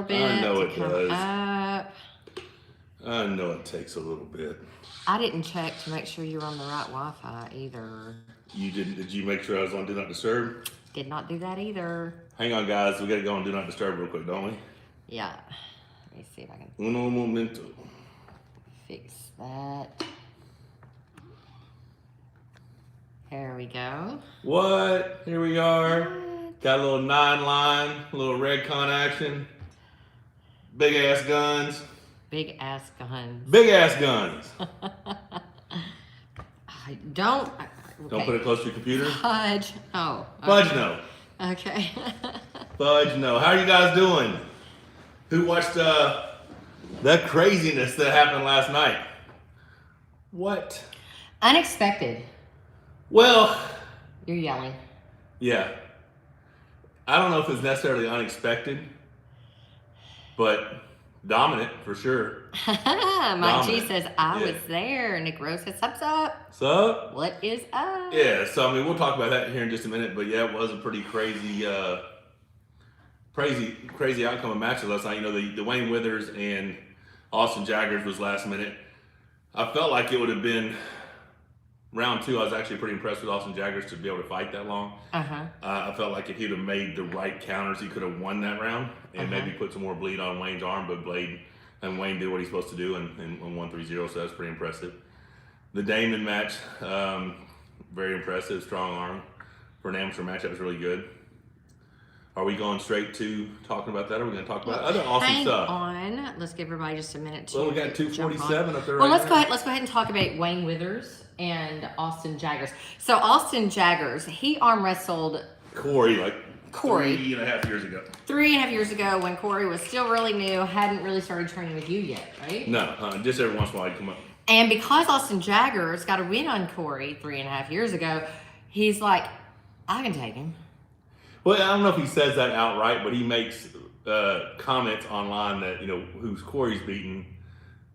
bit I know to it come does. up. I know it takes a little bit. I didn't check to make sure you were on the right Wi-Fi either. You didn't? Did you make sure I was on Do Not Disturb? Did not do that either. Hang on, guys. We got to go on Do Not Disturb real quick, don't we? Yeah. Let me see if I can Uno momento. fix that. There we go. What? Here we are. What? Got a little 9-line, a little Redcon action. Big ass guns. Big ass guns. Big ass guns. Don't. Okay. Don't put it close to your computer. Fudge. Oh. Okay. Fudge no. Okay. Fudge no. How are you guys doing? Who watched that craziness that happened last night? What? Unexpected. Well, You're yelling. yeah. I don't know if it's necessarily unexpected, but dominant for sure. My G Dominant. says, I Yeah. was there. Nick Rose says, what's up? So, What is up? yeah, so I mean, we'll talk about that here in just a minute, but yeah, it was a pretty crazy outcome of matches last night. You know, the Wayne Withers and Austen Jaggers was last minute. I felt like it would have been round 2. I was actually pretty impressed with Austen Jaggers to be able to fight that long. I felt like if he'd have made the right counters, he could have won that round and maybe put some more bleed on Wayne's arm, but Wayne did what he's supposed to do and won 3-0, so that's pretty impressive. The Damon match, very impressive, strong arm. For an amateur match, that was really good. Are we going straight to talking about that, or are we going to talk about other awesome stuff? Hang on. Let's give everybody just a minute to Well, we got 247 up there Well, right let's now. go ahead. Let's go ahead and talk about Wayne Withers and Austen Jaggers. So Austen Jaggers, he arm wrestled Corey, like Corey 3.5 years ago. 3.5 years ago when Corey was still really new, hadn't really started training with you yet, right? No, just every once in a while I'd come up. And because Austen Jaggers got a win on Corey 3.5 years ago, he's like, I can take him. Well, I don't know if he says that outright, but he makes comments online that, you know, who's Corey's beaten,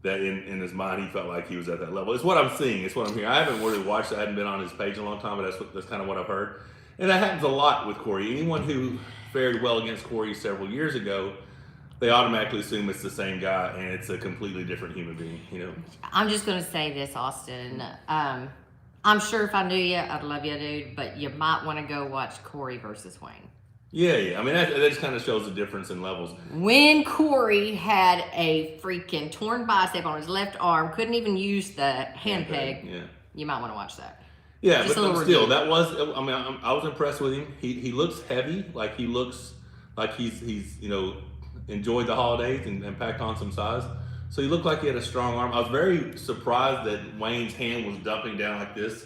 that in his mind he felt like he was at that level. It's what I'm seeing. It's what I'm hearing. I haven't really watched it. I hadn't been on his page in a long time, but that's kind of what I've heard. And that happens a lot with Corey. Anyone who fared well against Corey several years ago, they automatically assume it's the same guy, and it's a completely different human being, you know. I'm just going to say this, Austen. I'm sure if I knew you, I'd love you, dude, but you might want to go watch Corey versus Wayne. Yeah. I mean, that just kind of shows the difference in levels. When Corey had a freaking torn bicep on his left arm, couldn't even use the hand peg, you might want to watch that. Yeah, Just but still, that was, I mean, I was impressed with him. He looks heavy, like he looks like he's you know, enjoyed the holidays and packed on some size. So he looked like he had a strong arm. I was very surprised that Wayne's hand was dumping down like this,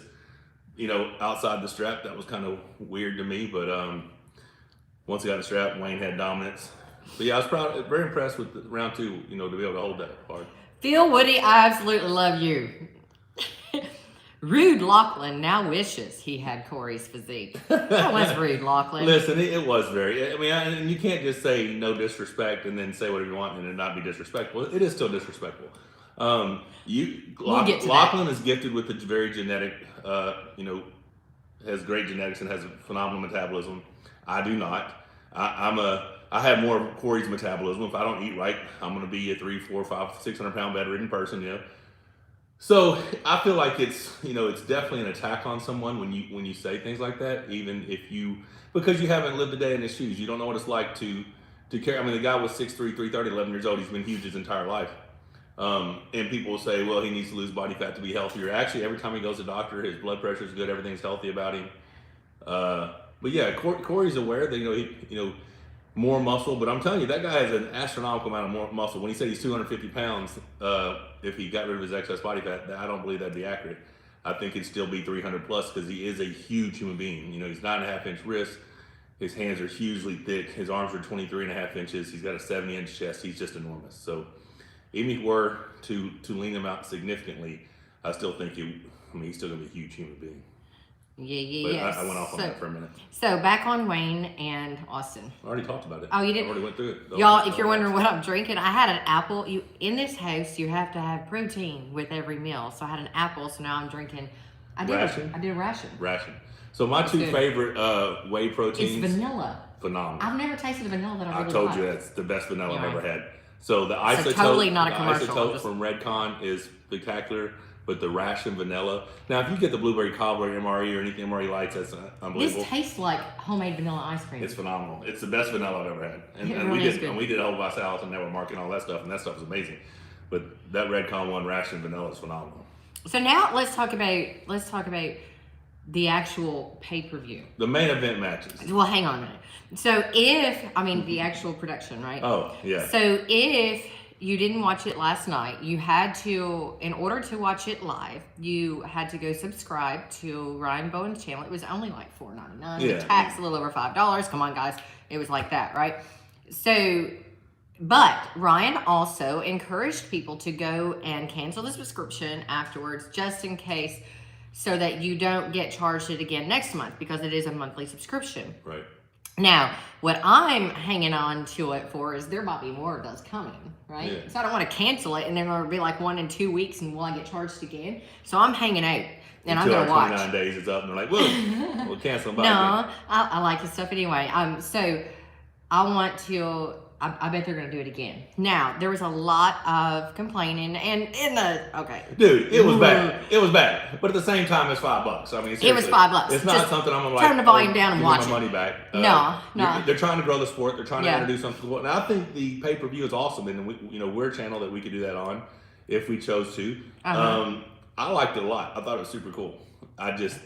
you know, outside the strap. That was kind of weird to me, but once he got the strap, Wayne had dominance. But yeah, I was very impressed with round 2, you know, to be able to hold that hard. Phil Woody, I absolutely love you. Rude Lachlan now wishes he had Corey's physique. That was rude, Lachlan. Listen, it was very, I mean, and you can't just say no disrespect and then say whatever you want and it not be disrespectful. It is still disrespectful. We'll get to Lachlan is gifted with a very genetic, you know, has great genetics and has a phenomenal metabolism. I do not. I have more of Corey's metabolism. If I don't eat right, I'm going to be a 300, 400, 500, 600 pound bedridden person, you know. So I feel like it's, you know, it's definitely an attack on someone when you say things like that, even if because you haven't lived a day in his shoes. You don't know what it's like to carry. I mean, the guy was 6'3", 330, 11 years old. He's been huge his entire life. And people will say, well, he needs to lose body fat to be healthier. Actually, every time he goes to the doctor, his blood pressure is good. Everything's healthy about him. But yeah, Corey's aware that, you know, more muscle, but I'm telling you, that guy has an astronomical amount of more muscle. When he said he's 250 pounds, if he got rid of his excess body fat, I don't believe that'd be accurate. I think it'd still be 300 plus because he is a huge human being. You know, he's 9.5-inch wrists. His hands are hugely thick. His arms are 23.5 inches. He's got a 70-inch chest. He's just enormous. So even if he were to lean him out significantly, I still think he's still gonna be a huge human being. Yeah. I went off on that for a minute. So back on Wayne and Austen. I already talked about it. Oh, you did? I already went through it. Y'all, if you're wondering what I'm drinking, I had an apple. In this house, you have to have protein with every meal. So I had an apple, so now I'm drinking. I did a ration. Ration. So my two favorite whey proteins. It's vanilla. phenomenal. I've never tasted a vanilla that I really told like. you that's the best vanilla I've ever had. So the isotope, totally not a commercial. Isotope from Redcon is spectacular, but the ration vanilla. Now, if you get the blueberry cobbler MRE or anything MRE lights, that's unbelievable. This tastes like homemade vanilla ice cream. It's phenomenal. It's the best vanilla I've ever had. And, we did a whole by South, and they were marketing all that stuff, and that stuff was amazing. But that Redcon one ration vanilla is phenomenal. So now let's talk about the actual pay-per-view. The main event matches. Well, hang on a minute. So the actual production, right? Oh, yeah. So if you didn't watch it last night, you had to, in order to watch it live, you had to go subscribe to Ryan Bowen's channel. It was only like $4.99. Yeah. The tax a little over $5. Come on, guys. It was like that, right? So, but Ryan also encouraged people to go and cancel the subscription afterwards, just in case, so that you don't get charged it again next month, because it is a monthly subscription. Right. Now, what I'm hanging on to it for is there might be more of those coming, right? Yeah. So I don't want to cancel it, and then it'll be like 1 and 2 weeks, and will I get charged again? So I'm hanging out, and I'm going to watch. 29 days is up, and they're like, whoa, we'll cancel them. No, I like his stuff anyway. So I want to. I bet they're going to do it again. Now, there was a lot of complaining, and Dude, it was bad. It was bad. But at the same time, it's $5. I mean, it was $5. It's not something I'm going to turn the volume down and watch my money back. No. They're trying to grow the sport. They're trying to introduce something cool. And I think the pay-per-view is awesome. And we're a channel that we could do that on if we chose to. I liked it a lot. I thought it was super cool. I just,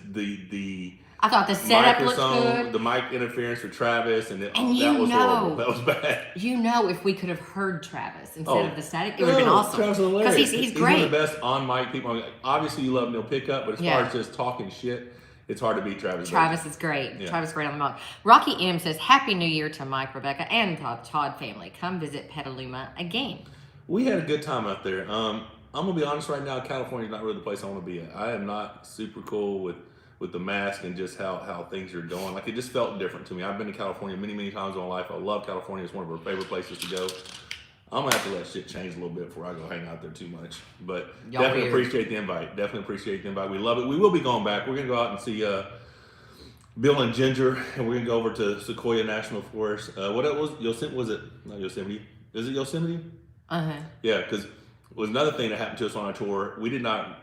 I thought the setup looked good. The mic interference with Travis, and that was horrible. That was bad. If we could have heard Travis instead of the static, it would have been awesome. Travis is hilarious. Because he's great. He's one of the best on-mic people. Obviously, you love Neil Pickup, but as far as just talking shit, it's hard to beat Travis. Travis is great. Yeah. Travis is great on the mic. Rocky M says, Happy New Year to Mike, Rebecca, and Todd family. Come visit Petaluma again. We had a good time out there. I'm going to be honest right now, California's not really the place I want to be at. I am not super cool with the mask and just how things are going. Like, it just felt different to me. I've been to California many, many times in my life. I love California. It's one of our favorite places to go. I'm going to have to let shit change a little bit before I go hang out there too much. But definitely appreciate the invite. We love it. We will be going back. We're going to go out and see Bill and Ginger, and we're going to go over to Sequoia National Forest. What it was? Yosemite? Was it? Not Yosemite. Is it Yosemite? Uh-huh. Yeah, because it was another thing that happened to us on our tour. We did not...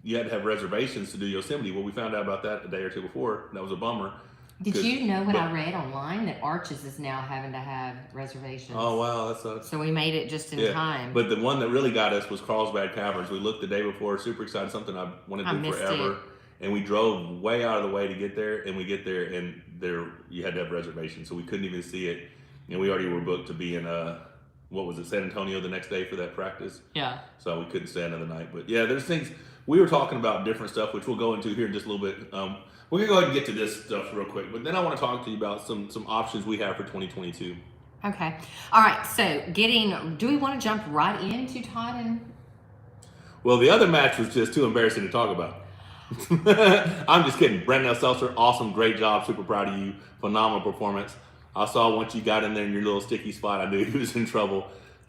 you had to have reservations to do Yosemite. Well, we found out about that a day or two before. That was a bummer. Did you know what I read online? That Arches is now having to have reservations. Oh, wow. That sucks. So we made it just in time. But the one that really got us was Carlsbad Caverns. We looked the day before, super excited, something I wanted to do forever. And we drove way out of the way to get there. And we get there, and you had to have reservations. So we couldn't even see it. And we already were booked to be in what was it, San Antonio the next day for that practice. Yeah. So we couldn't stay another night. But yeah, there's things. We were talking about different stuff, which we'll go into here in just a little bit. We're going to go ahead and get to this stuff real quick. But then I want to talk to you about some options we have for 2022. Okay. All right. So do we want to jump right into Todd and... Well, the other match was just too embarrassing to talk about. I'm just kidding. Brandon Ellsessor, awesome, great job. Super proud of you. Phenomenal performance. I saw once you got in there in your little sticky spot, I knew he was in trouble.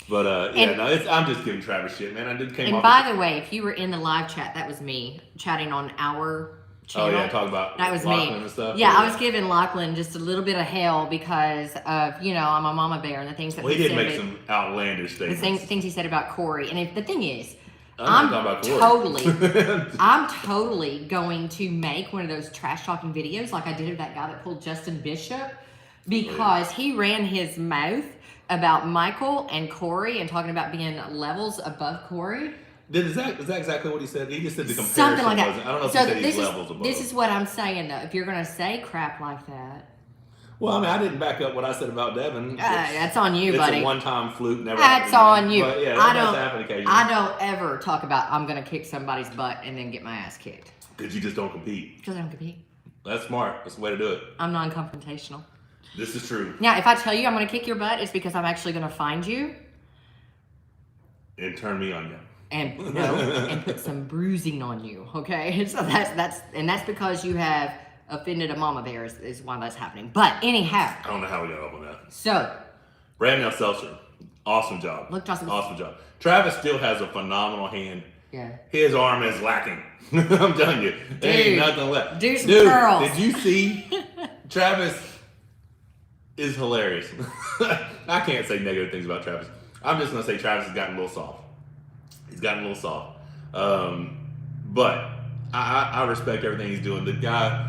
But I'm just giving Travis shit, man. By the way, if you were in the live chat, that was me chatting on our channel. Oh yeah, talk about that was Lachlan me. And stuff. Yeah, I was giving Lachlan just a little bit of hell because of I'm a mama bear and the things that he did make some outlandish statements. The things he said about Corey, and the thing is, I'm totally going to make one of those trash talking videos like I did of that guy that pulled Justin Bishop. Because he ran his mouth about Michael and Corey and talking about being levels above Corey. Is that exactly what he said? He just said the comparison. Something like that. I don't know if he said he's levels above. This is what I'm saying, though. If you're going to say crap like that. Well, I mean, I didn't back up what I said about Devin. That's on you, buddy. It's a one-time fluke. Never that's on you. But yeah, that does happen occasionally. I don't ever talk about I'm going to kick somebody's butt and then get my ass kicked. Because you just don't compete. Because I don't compete. That's smart. That's the way to do it. I'm non-confrontational. This is true. Now, if I tell you I'm going to kick your butt, it's because I'm actually going to find you. And turn me on you. And put some bruising on you, okay? So that's because you have offended a mama bear is why that's happening. But anyhow. I don't know how we got up on that. So. Brandon Ellsessor, awesome job. Awesome job. Travis still has a phenomenal hand. Yeah. His arm is lacking. I'm telling you. There ain't nothing left. Do some curls. Did you see Travis is hilarious. I can't say negative things about Travis. I'm just gonna say Travis has gotten a little soft. He's gotten a little soft. But I respect everything he's doing. The guy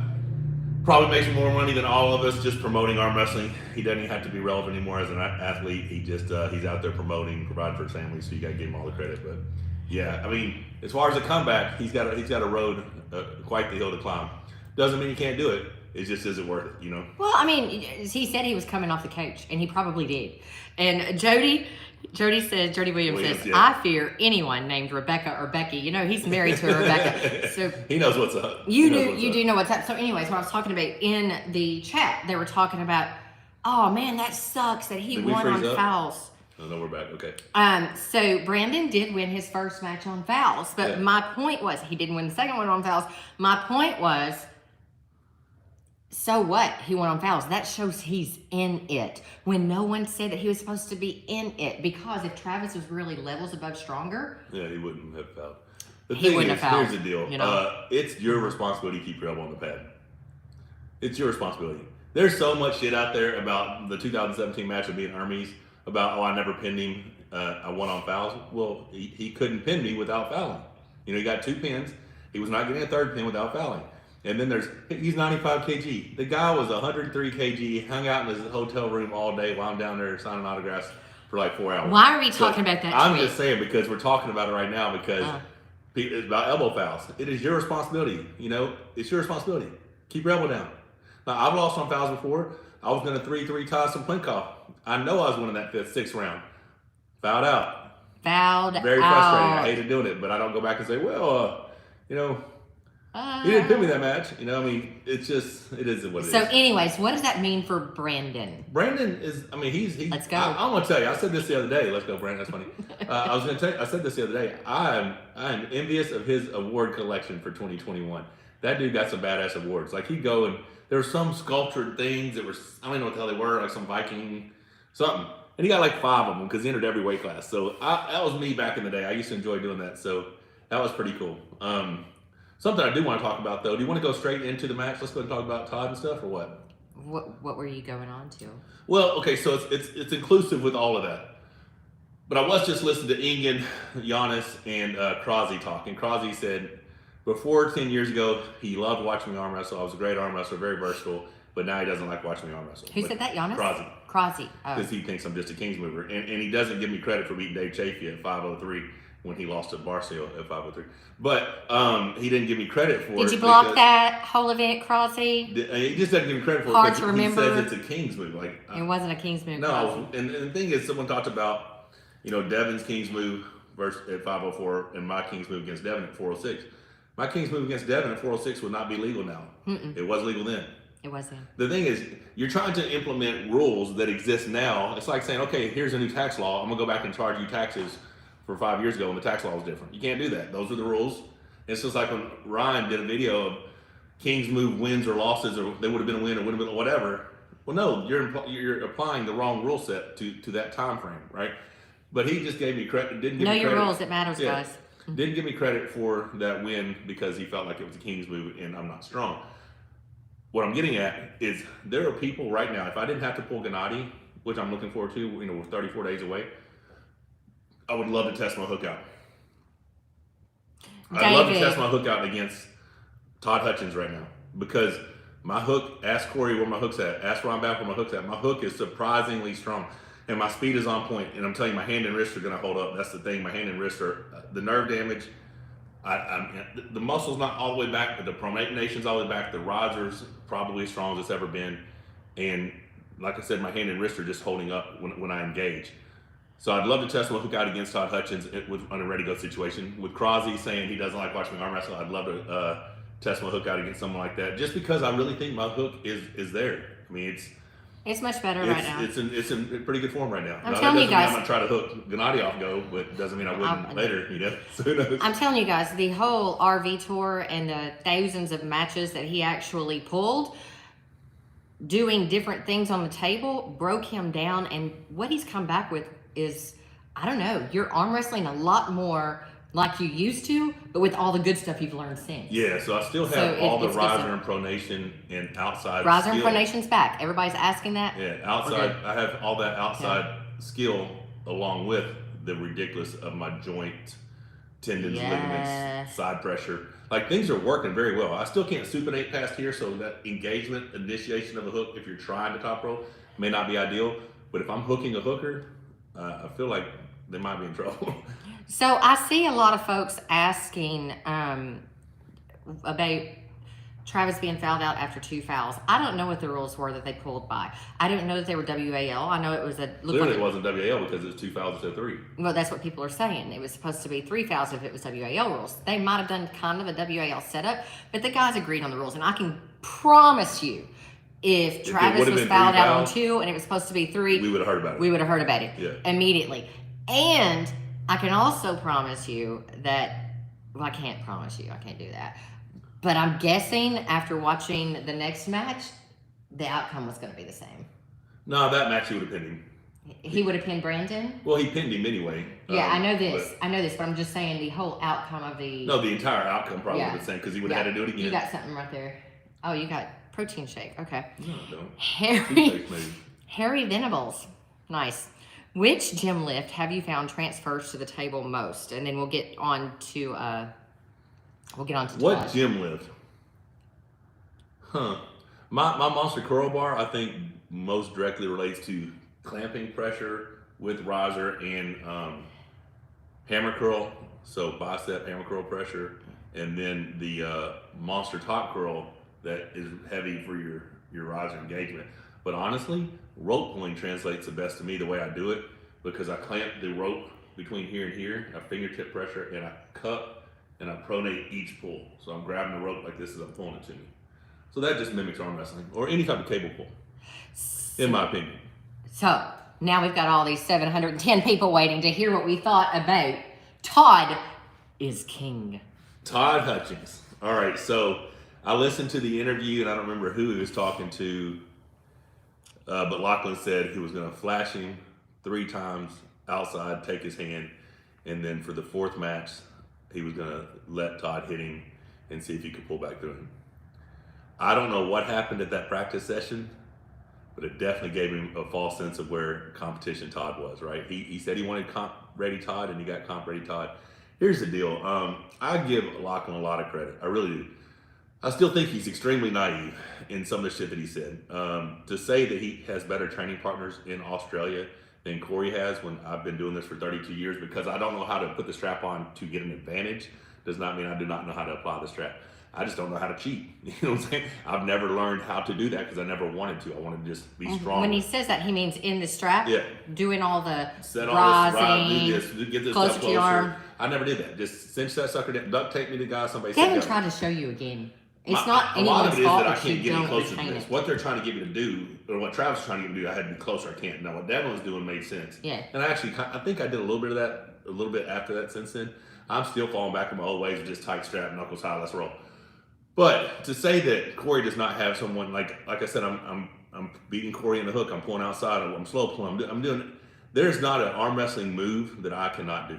probably makes more money than all of us just promoting arm wrestling. He doesn't even have to be relevant anymore as an athlete. He just he's out there promoting, providing for his family. So you got to give him all the credit. But yeah, I mean, as far as a comeback, he's got a road, quite the hill to climb. Doesn't mean he can't do it. It just isn't worth it, you know. Well, I mean, he said he was coming off the couch, and he probably did. And Jody Williams says, yeah. I fear anyone named Rebecca or Becky. You know, he's married to Rebecca. So he knows what's up. You do know what's up. So anyways, what I was talking about in the chat, they were talking about, oh man, that sucks that he won on fouls. Oh, no, we're back. Okay. So Brandon did win his first match on fouls, but my point was, he didn't win the second one on fouls. My point was, so what? He won on fouls. That shows he's in it. When no one said that he was supposed to be in it. Because if Travis was really levels above stronger. Yeah, he wouldn't have fouled. Here's the deal. You know? It's your responsibility to keep your elbow on the pad. It's your responsibility. There's so much shit out there about the 2017 match of being Hermes. About, I never pinned him. I won on fouls. Well, he couldn't pin me without fouling. You know, he got 2 pins. He was not getting a 3rd pin without fouling. And then he's 95 kg. The guy was 103 kg. He hung out in his hotel room all day while I'm down there signing autographs for like 4 hours. Why are we talking about that? I'm just saying because we're talking about it right now because it's about elbow fouls. It is your responsibility. You know, it's your responsibility. Keep your elbow down. Now, I've lost on fouls before. I was going to 3-3 toss some Plinkoff. I know I was winning that 5th, 6th round. Fouled out. Very frustrating. I hated doing it, but I don't go back and say, well, you know, he didn't pin me that match. You know, I mean, it is what it is. So anyways, what does that mean for Brandon? Brandon is, I mean, he's Let's go. I'm going to tell you, I said this the other day. Let's go, Brandon. That's funny. I said this the other day. I am envious of his award collection for 2021. That dude got some badass awards. Like, he'd go and there were some sculptured things that were, I don't know what the hell they were, like some Viking something. And he got like 5 of them because he entered every weight class. So that was me back in the day. I used to enjoy doing that. So that was pretty cool. Something I do want to talk about, though. Do you want to go straight into the match? Let's go and talk about Todd and stuff, or what? What were you going on to? Well, okay, so it's inclusive with all of that. But I was just listening to Ingen, Giannis, and Krasi talk. And Krasi said, before 10 years ago, he loved watching me arm wrestle. I was a great arm wrestler, very versatile. But now he doesn't like watching me arm wrestle. Who said that, Giannis? Krasi. Oh. Because he thinks I'm just a Kings mover. And he doesn't give me credit for beating Dave Chafee at 503. When he lost to Barcelona at 503. But he didn't give me credit for it. Did you block that whole event, Krasi? He just doesn't give me credit for Hard it. To remember. He says it's a Kings move. Like, it wasn't a Kings move. No, and the thing is, someone talked about, you know, Devin's Kings move versus at 504 and my Kings move against Devin at 406. My Kings move against Devin at 406 would not be legal now. It was legal then. It wasn't. The thing is, you're trying to implement rules that exist now. It's like saying, okay, here's a new tax law. I'm going to go back and charge you taxes for 5 years ago when the tax law was different. You can't do that. Those are the rules. It's just like when Ryan did a video of Kings move wins or losses, or they would have been a win or would have been whatever. Well, no, you're applying the wrong rule set to that time frame, right? But he just gave me credit. Didn't give know me your credit. rules. It matters, guys. Didn't give me credit for that win because he felt like it was a Kings move and I'm not strong. What I'm getting at is there are people right now. If I didn't have to pull Gennady, which I'm looking forward to, you know, we're 34 days away. I would love to test my hook out. I'd love to test my hook out against Todd Hutchings right now because my hook, ask Corey where my hook's at, ask Ron Back where my hook's at. My hook is surprisingly strong and my speed is on point. And I'm telling you, my hand and wrist are going to hold up. That's the thing. My hand and wrist are, the nerve damage, the muscle's not all the way back, but the pronation's all the way back. The rods are probably as strong as it's ever been. And like I said, my hand and wrist are just holding up when I engage. So I'd love to test my hook out against Todd Hutchings on a ready-go situation. With Krasi saying he doesn't like watching me arm wrestle, I'd love to test my hook out against someone like that. Just because I really think my hook is there. I mean, it's much better right now. It's in pretty good form right now. I'm telling you guys. I'm gonna try to hook Gennady off go, but doesn't mean I wouldn't later. You know, so who knows? I'm telling you guys, the whole RV tour and the thousands of matches that he actually pulled, doing different things on the table, broke him down. And what he's come back with is, I don't know, you're arm wrestling a lot more like you used to, but with all the good stuff you've learned since. Yeah, so I still have all the riser and pronation and outside riser skill. and pronation's back. Everybody's asking that. Yeah, outside. I have all that outside skill along with the ridiculous of my joint, tendons, ligaments, side pressure. Like, things are working very well. I still can't supinate past here, so that engagement, initiation of a hook, if you're trying to top roll, may not be ideal. But if I'm hooking a hooker, I feel like they might be in trouble. So I see a lot of folks asking about Travis being fouled out after 2 fouls. I don't know what the rules were that they pulled by. I didn't know that they were WAL. I know it was Clearly it wasn't WAL because it was 2 fouls instead of 3. Well, that's what people are saying. It was supposed to be 3 fouls if it was WAL rules. They might have done kind of a WAL setup, but the guys agreed on the rules. And I can promise you, if Travis was fouled out on 2 and it was supposed to be 3, we would have heard about it. We would have heard about it immediately. And I can also promise you that, well, I can't promise you, I can't do that. But I'm guessing after watching the next match, the outcome was going to be the same. No, that match he would have pinned him. He would have pinned Brandon? Well, he pinned him anyway. Yeah, I know this. But I'm just saying the whole outcome of the... No, the entire outcome probably would have been the same because he would have had to do it again. You got something right there. Oh, you got protein shake. Okay. No, I don't. Harry Venables. Nice. Which gym lift have you found transfers to the table most? And then we'll get on to what gym lift? My monster curl bar, I think, most directly relates to clamping pressure with riser and hammer curl. So bicep hammer curl pressure, and then the monster top curl that is heavy for your riser engagement. But honestly, rope pulling translates the best to me the way I do it, because I clamp the rope between here and here, I fingertip pressure, and I cup and I pronate each pull. So I'm grabbing the rope like this as I'm pulling it to me. So that just mimics arm wrestling or any type of cable pull, in my opinion. So now we've got all these 710 people waiting to hear what we thought about Todd is King. Todd Hutchings. All right, so I listened to the interview, and I don't remember who he was talking to, but Lachlan said he was going to flash him 3 times outside, take his hand, and then for the 4th match, he was going to let Todd hit him and see if he could pull back through him. I don't know what happened at that practice session, but it definitely gave him a false sense of where competition Todd was, right? He said he wanted comp ready Todd, and he got comp ready Todd. Here's the deal. I give Lachlan a lot of credit. I really do. I still think he's extremely naive in some of the shit that he said. To say that he has better training partners in Australia than Corey has, when I've been doing this for 32 years, because I don't know how to put the strap on to get an advantage, does not mean I do not know how to apply the strap. I just don't know how to cheat. You know what I'm saying? I've never learned how to do that because I never wanted to. I wanted to just be strong. When he says that, he means in the strap? Yeah. Doing all the set all this, rising, do this, get this closer stuff to your arm. I never did that. Just cinch that sucker down, duct tape me to guy, somebody They said, haven't tried to show you again. It's a not lot of anyone's it is fault that I that can't you get any don't closer to retain this. it. What they're trying to get me to do, or what Travis was trying to get me to do, I had to be closer. I can't. Now, what Devin was doing made sense. Yeah. And I think I did a little bit of that, a little bit after that since then. I'm still falling back in my old ways of just tight strap, knuckles high, let's roll. But to say that Corey does not have someone, like I said, I'm beating Corey in the hook, I'm pulling outside, I'm slow pulling, I'm doing, there's not an arm wrestling move that I cannot do.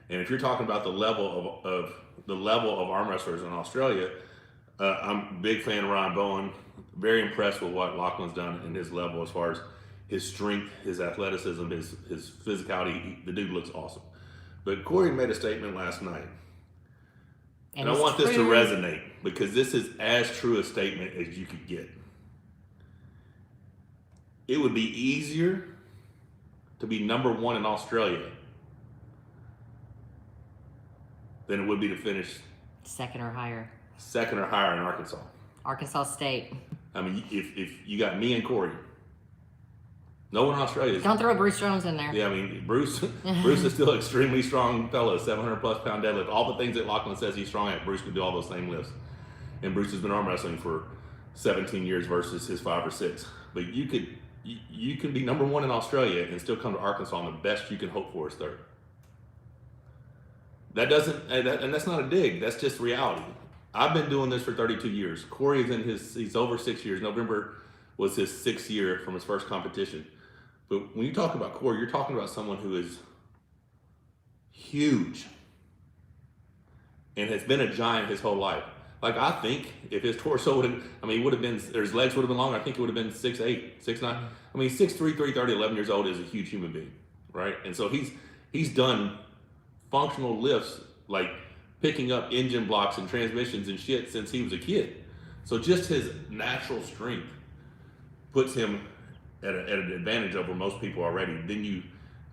And if you're talking about the level of arm wrestlers in Australia, I'm a big fan of Ryan Bowen. Very impressed with what Lachlan's done in his level as far as his strength, his athleticism, his physicality. The dude looks awesome. But Corey made a statement last night. And I want this to resonate, because this is as true a statement as you could get. It would be easier to be number 1 in Australia than it would be to finish second or higher in Arkansas. Arkansas State. I mean, if you got me and Corey, no one in Australia. Don't throw Bruce Jones in there. Yeah, I mean, Bruce is still an extremely strong fellow, 700 plus pound deadlift. All the things that Lachlan says he's strong at, Bruce can do all those same lifts. And Bruce has been arm wrestling for 17 years versus his 5 or 6. But you can be number 1 in Australia and still come to Arkansas, and the best you can hope for is 3rd. That doesn't, and that's not a dig. That's just reality. I've been doing this for 32 years. Corey is he's over 6 years. November was his 6th year from his first competition. But when you talk about Corey, you're talking about someone who is huge. and has been a giant his whole life. Like, I think if his torso would have, I mean, he would have been, or his legs would have been longer, I think it would have been 6'8", 6'9". I mean, 6'3", 330, 11 years old is a huge human being, right? And so he's done functional lifts, like picking up engine blocks and transmissions and shit since he was a kid. So just his natural strength puts him at an advantage over most people already. Then you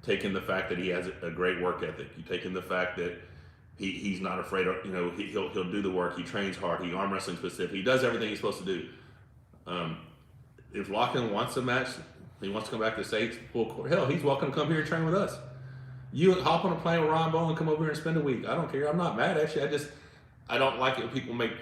take in the fact that he has a great work ethic. You take in the fact that he's not afraid of, you know, he'll do the work. He trains hard. He arm wrestling specific. He does everything he's supposed to do. If Lachlan wants a match, he wants to come back to the States, hell, he's welcome to come here and train with us. You hop on a plane with Ryan Bowen and come over here and spend a week. I don't care. I'm not mad at you. I don't like it when people make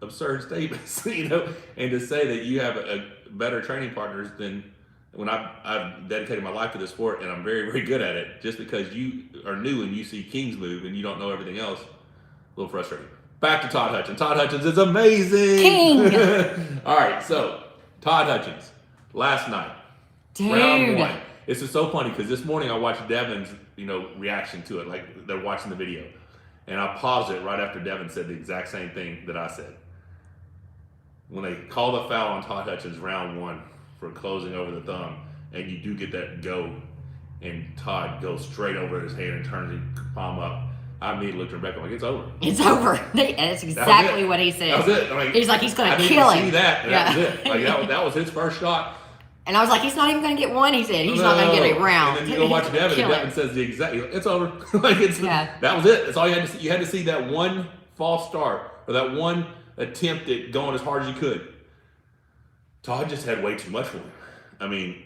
absurd statements, you know, and to say that you have a better training partners than when I've dedicated my life to this sport and I'm very, very good at it. Just because you are new and you see Kings move and you don't know everything else, a little frustrating. Back to Todd Hutchings. Todd Hutchings is amazing. King. All right, so Todd Hutchings, last night, Dude. round 1. This is so funny because this morning I watched Devin's, you know, reaction to it, like they're watching the video. And I paused it right after Devin said the exact same thing that I said. When they call the foul on Todd Hutchings round 1 for closing over the thumb, and you do get that go, and Todd goes straight over his hand and turns his palm up, I immediately looked at Rebecca like, it's over. It's over. That's exactly what he said. That was it. I mean, he's like, he's going to kill him. I didn't see that. And that was it. Like, that was his first shot. And I was like, he's not even going to get one, he said. He's not going to get a round. And then you go watch Devin, and Devin says the exact, it's over. Like, that was it. That's all you had to see. You had to see that one false start, or that one attempt at going as hard as you could. Todd just had way too much for him. I mean,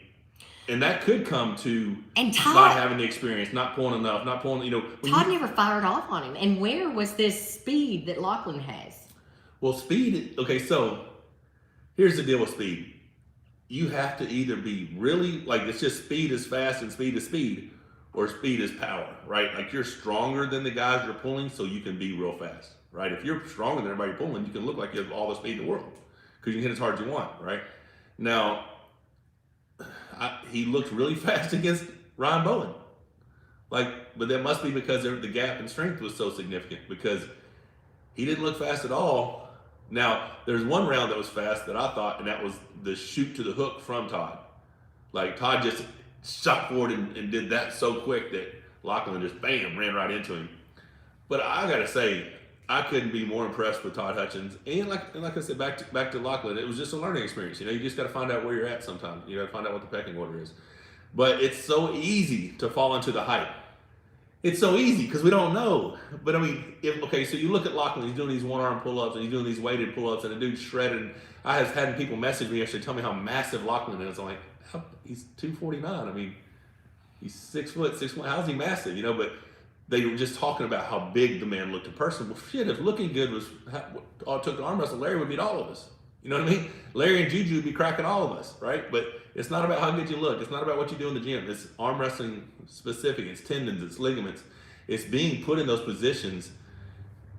and that could come to not having the experience, not pulling enough, not pulling, you know. Todd never fired off on him. And where was this speed that Lachlan has? Well, speed, okay, so here's the deal with speed. You have to either be really, like, it's just speed is fast and speed is speed, or speed is power, right? Like, you're stronger than the guys you're pulling, so you can be real fast, right? If you're stronger than everybody pulling, you can look like you have all the speed in the world because you can hit as hard as you want, right? Now, he looked really fast against Ryan Bowen. Like, but that must be because the gap in strength was so significant, because he didn't look fast at all. Now, there's one round that was fast that I thought, and that was the shoot to the hook from Todd. Like, Todd just shot forward and did that so quick that Lachlan just, bam, ran right into him. But I got to say, I couldn't be more impressed with Todd Hutchings. And like I said, back to Lachlan, it was just a learning experience. You know, you just got to find out where you're at sometimes. You got to find out what the pecking order is. But it's so easy to fall into the hype. It's so easy because we don't know. But I mean, so you look at Lachlan, he's doing these one-arm pull-ups and he's doing these weighted pull-ups, and the dude's shredded. I have had people message me actually tell me how massive Lachlan is. I'm like, he's 249. I mean, he's 6 foot, 6'1". How's he massive? You know, but they were just talking about how big the man looked in person. Well, shit, if looking good was all it took to arm wrestle, Larry would beat all of us. You know what I mean? Larry and Juju would be cracking all of us, right? But it's not about how good you look. It's not about what you do in the gym. It's arm wrestling specific. It's tendons. It's ligaments. It's being put in those positions.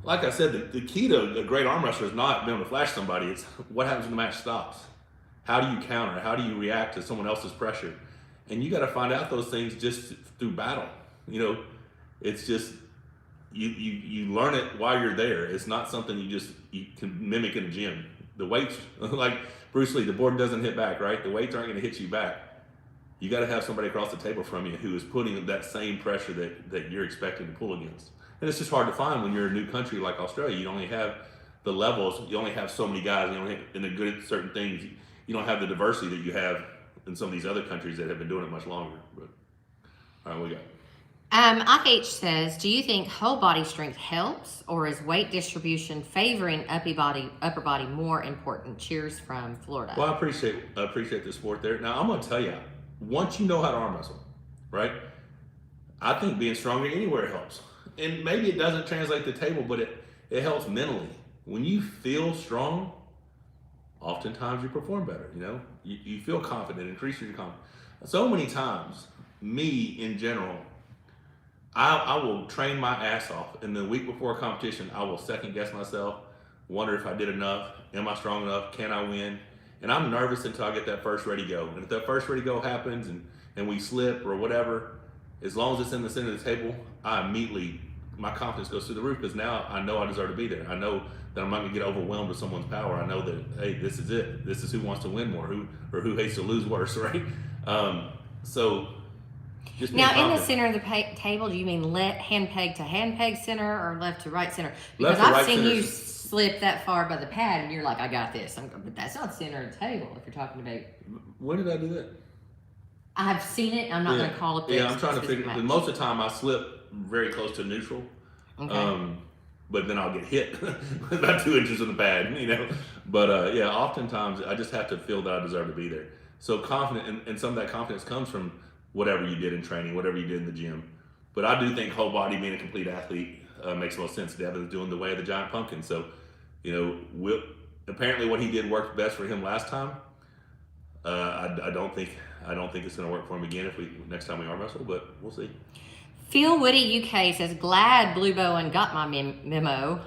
Like I said, the key to a great arm wrestler is not being able to flash somebody. It's what happens when the match stops. How do you counter? How do you react to someone else's pressure? And you got to find out those things just through battle. You know, it's just you learn it while you're there. It's not something you can mimic in the gym. The weights, like Bruce Lee, the board doesn't hit back, right? The weights aren't going to hit you back. You got to have somebody across the table from you who is putting that same pressure that you're expecting to pull against. And it's just hard to find when you're a new country like Australia. You only have the levels. You only have so many guys. And they're good at certain things. You don't have the diversity that you have in some of these other countries that have been doing it much longer. But all right, what we got? IH says, do you think whole body strength helps, or is weight distribution favoring upper body more important? Cheers from Florida. Well, I appreciate the sport there. Now, I'm going to tell you, once you know how to arm wrestle, right, I think being stronger anywhere helps. And maybe it doesn't translate to the table, but it helps mentally. When you feel strong, oftentimes you perform better, you know? You feel confident, increases your confidence. So many times, me in general, I will train my ass off, and the week before a competition, I will second guess myself, wonder if I did enough, am I strong enough, can I win? And I'm nervous until I get that first ready go. And if that first ready go happens and we slip or whatever, as long as it's in the center of the table, I immediately my confidence goes through the roof because now I know I deserve to be there. I know that I'm not going to get overwhelmed with someone's power. I know that, hey, this is it. This is who wants to win more, who hates to lose worse, right? So just now in the center of the table, do you mean hand peg to hand peg center or left to right center? Because I've seen you slip that far by the pad and you're like, I got this. But that's not center of the table if you're talking about. When did I do that? I've seen it. I'm not going to call it. Yeah, I'm trying to figure. Most of the time, I slip very close to neutral. Okay. But then I'll get hit about 2 inches in the pad, But oftentimes I just have to feel that I deserve to be there. So confident, and some of that confidence comes from whatever you did in training, whatever you did in the gym. But I do think whole body being a complete athlete makes most sense. Devin's doing the way of the giant pumpkin. So, apparently what he did worked best for him last time. I don't think it's going to work for him again next time we arm wrestle, but we'll see. Phil Woody UK says, glad Blue Bowen got my memo.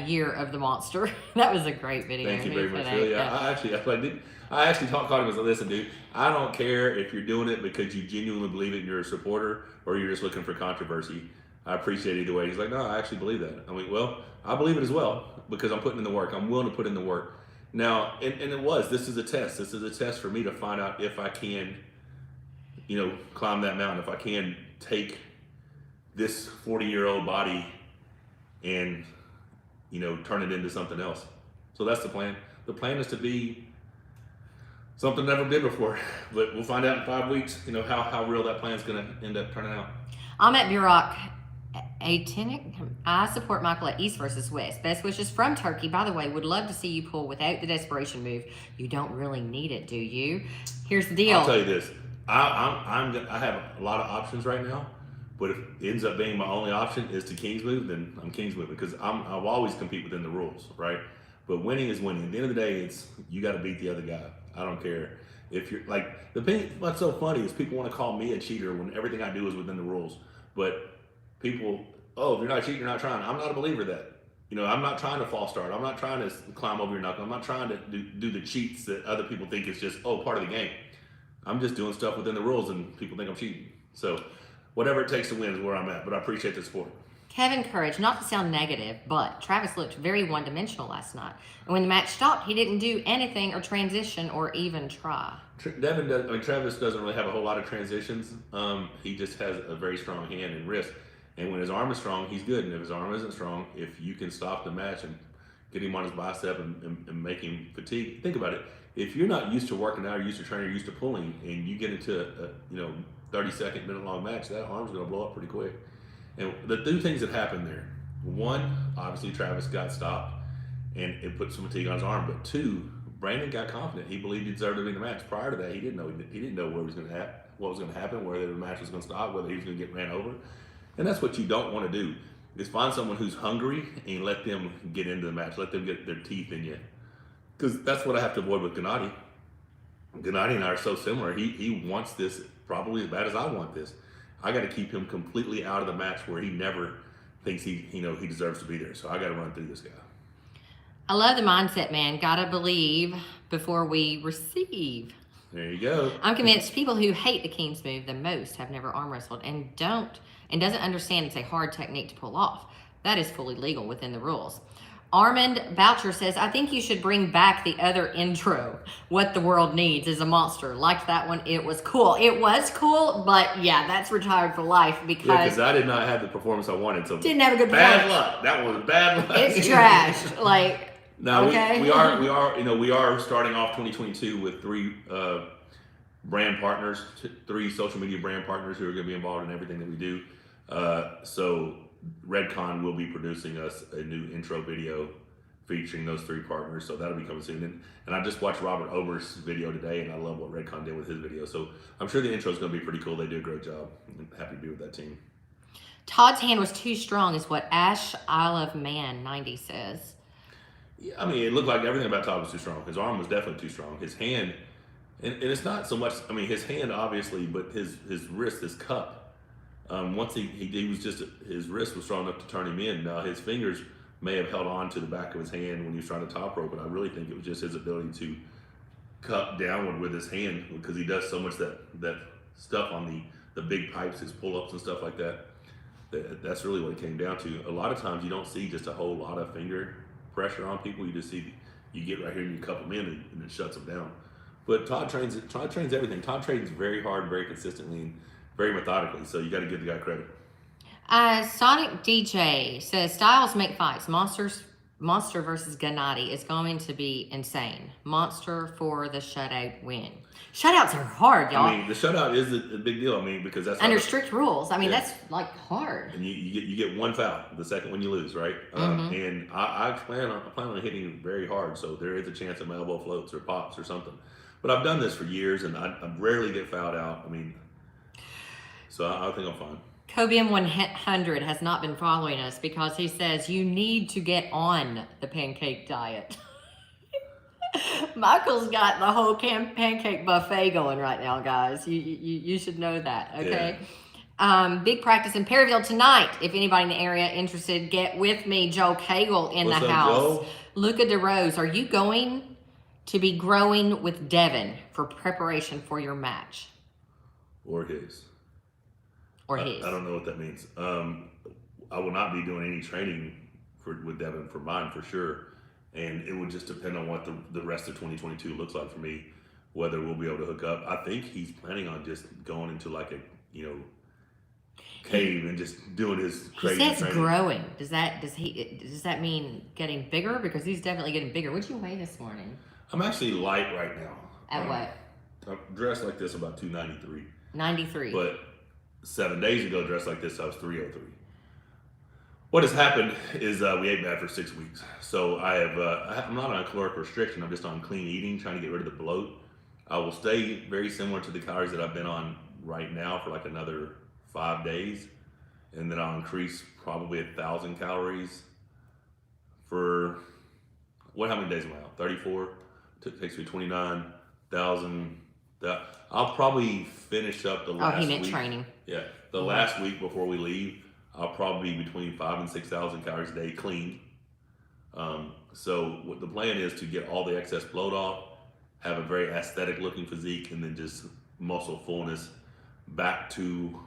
Year of the Monster. That was a great video. Thank you very much, Phil. Yeah, I actually caught him and said, listen, dude, I don't care if you're doing it because you genuinely believe it and you're a supporter or you're just looking for controversy. I appreciate it either way. He's like, no, I actually believe that. I mean, well, I believe it as well because I'm putting in the work. I'm willing to put in the work. Now, and this is a test. This is a test for me to find out if I can, climb that mountain, if I can take this 40-year-old body and, turn it into something else. So that's the plan. The plan is to be something I've never been before, but we'll find out in 5 weeks, how real that plan is going to end up turning out. I'm at Burak. I support Michael at East versus West. Best wishes from Turkey. By the way, would love to see you pull without the desperation move. You don't really need it, do you? Here's the deal. I'll tell you this. I have a lot of options right now, but if it ends up being my only option is to King's move, then I'm King's move because I'll always compete within the rules, right? But winning is winning. At the end of the day, it's you got to beat the other guy. I don't care if you're like the thing. What's so funny is people want to call me a cheater when everything I do is within the rules. But people, if you're not cheating, you're not trying. I'm not a believer of that. I'm not trying to false start. I'm not trying to climb over your knuckle. I'm not trying to do the cheats that other people think is just part of the game. I'm just doing stuff within the rules, and people think I'm cheating. So whatever it takes to win is where I'm at. But I appreciate the support. Kevin Courage, not to sound negative, but Travis looked very one-dimensional last night. And when the match stopped, he didn't do anything or transition or even try. Travis doesn't really have a whole lot of transitions. He just has a very strong hand and wrist. And when his arm is strong, he's good. And if his arm isn't strong, if you can stop the match and get him on his bicep and make him fatigue, think about it. If you're not used to working out, or used to training, or used to pulling, and you get into a 30-second, minute-long match, that arm's going to blow up pretty quick. And the two things that happened there, one, obviously Travis got stopped and it put some fatigue on his arm. But two, Brandon got confident. He believed he deserved to win the match. Prior to that, he didn't know what was going to happen, whether the match was going to stop, whether he was going to get ran over. And that's what you don't want to do, is find someone who's hungry and let them get into the match, let them get their teeth in you. Because that's what I have to avoid with Gennady. Gennady and I are so similar. He wants this probably as bad as I want this. I got to keep him completely out of the match where he never thinks he deserves to be there. So I got to run through this guy. I love the mindset, man. Gotta believe before we receive. There you go. I'm convinced people who hate the King's move the most have never arm wrestled and doesn't understand it's a hard technique to pull off. That is fully legal within the rules. Armand Boucher says, I think you should bring back the other intro. What the world needs is a monster. Liked that one. It was cool. It was cool, but yeah, that's retired for life because I did not have the performance I wanted. So didn't have a good performance. Bad luck. That was bad luck. It's trash. No, okay. we are starting off 2022 with 3 brand partners, 3 social media brand partners who are going to be involved in everything that we do. So Redcon will be producing us a new intro video featuring those 3 partners, so that'll be coming soon. And I just watched Robert Ober's video today, and I love what Redcon did with his video. So I'm sure the intro is going to be pretty cool. They do a great job. I'm happy to be with that team. Todd's hand was too strong, is what Ash Isle of Man 90 says. Yeah, I mean, it looked like everything about Todd was too strong. His arm was definitely too strong. His hand, and it's not so much. I mean, his hand obviously, but his wrist, his cup. Once he was just, his wrist was strong enough to turn him in. Now his fingers may have held on to the back of his hand when he was trying to top rope, but I really think it was just his ability to cut downward with his hand because he does so much that stuff on the big pipes, his pull-ups and stuff like that. That's really what it came down to. A lot of times you don't see just a whole lot of finger pressure on people. You just see you get right here and you cup them in and it shuts them down. But Todd trains everything. Todd trains very hard, very consistently, and very methodically. So you got to give the guy credit. Sonic DJ says Styles make fights. Monster versus Gennady is going to be insane. Monster for the shutout win. Shutouts are hard, y'all. I mean, the shutout is a big deal. I mean, because that's under strict rules. I mean, that's like hard. And you get one foul. The second one you lose, right? And I plan on hitting very hard, so there is a chance that my elbow floats or pops or something. But I've done this for years, and I rarely get fouled out. I mean, so I think I'm fine. Cobium 100 has not been following us because he says you need to get on the pancake diet. Michael's got the whole pancake buffet going right now, guys. You should know that, okay? Yeah. Big practice in Perryville tonight. If anybody in the area interested, get with me. Joe Cagle in the house. Joe? Luca DeRose, are you going to be growing with Devin for preparation for your match? Or his. Or his. I don't know what that means. I will not be doing any training with Devin for mine for sure. And it would just depend on what the rest of 2022 looks like for me, whether we'll be able to hook up. I think he's planning on just going into like a, cave and just doing his crazy training. He says growing. Does that mean getting bigger? Because he's definitely getting bigger. What'd you weigh this morning? I'm actually light right now. At what? I'm dressed like this about 293. 93. But 7 days ago, dressed like this, I was 303. What has happened is we ate bad for 6 weeks. So I'm not on a caloric restriction. I'm just on clean eating, trying to get rid of the bloat. I will stay very similar to the calories that I've been on right now for like another 5 days. And then I'll increase probably 1,000 calories for, how many days am I out? 34? It takes me 29,000. I'll probably finish up the last week. Oh, he meant training. Yeah, the last week before we leave. I'll probably be between 5,000 and 6,000 calories a day clean. So what the plan is to get all the excess bloat off, have a very aesthetic looking physique, and then just muscle fullness back to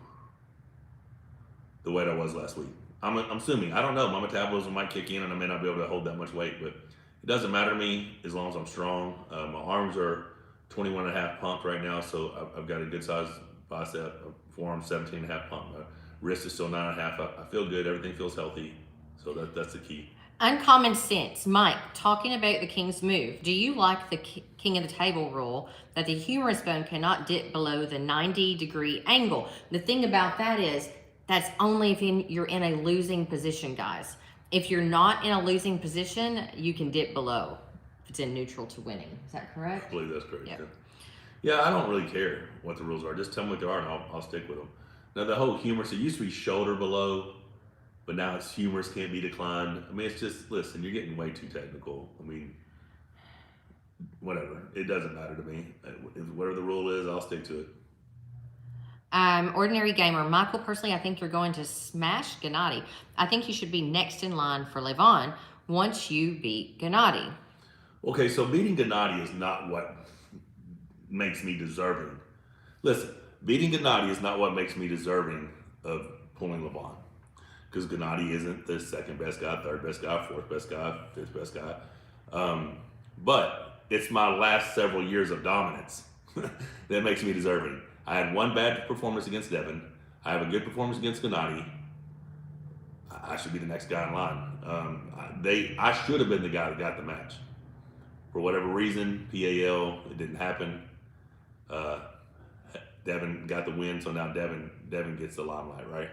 the weight I was last week. I'm assuming, I don't know, my metabolism might kick in and I may not be able to hold that much weight, but it doesn't matter to me as long as I'm strong. My arms are 21 and a half pumped right now, so I've got a good size bicep, forearm 17 and a half pumped. Wrist is still 9.5. I feel good. Everything feels healthy. So that's the key. Uncommon sense. Mike, talking about the king's move, do you like the king of the table rule that the humerus bone cannot dip below the 90-degree angle? The thing about that is that's only if you're in a losing position, guys. If you're not in a losing position, you can dip below if it's in neutral to winning. Is that correct? I believe that's correct. Yep. Yeah, I don't really care what the rules are. Just tell me what they are and I'll stick with them. Now the whole humerus, it used to be shoulder below, but now it's humerus can't be declined. I mean, it's just, listen, you're getting way too technical. I mean, whatever. It doesn't matter to me. Whatever the rule is, I'll stick to it. Ordinary gamer. Michael, personally, I think you're going to smash Gennady. I think you should be next in line for Levon once you beat Gennady. Okay, so beating Gennady is not what makes me deserving. Listen. Beating Gennady is not what makes me deserving of pulling Levon. Because Gennady isn't the second best guy, third best guy, fourth best guy, fifth best guy. But it's my last several years of dominance that makes me deserving. I had one bad performance against Devin. I have a good performance against Gennady. I should be the next guy in line. I should have been the guy that got the match. For whatever reason, PAL, it didn't happen. Devin got the win, so now Devin gets the limelight, right?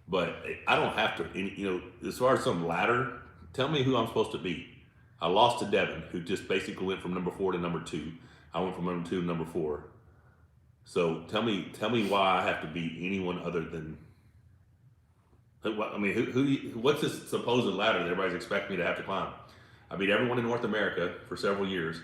But I don't have to, as far as some ladder, tell me who I'm supposed to beat. I lost to Devin, who just basically went from number 4 to number 2. I went from number 2 to number 4. So tell me why I have to beat anyone other than, I mean, what's this supposed ladder that everybody's expecting me to have to climb? I beat everyone in North America for several years.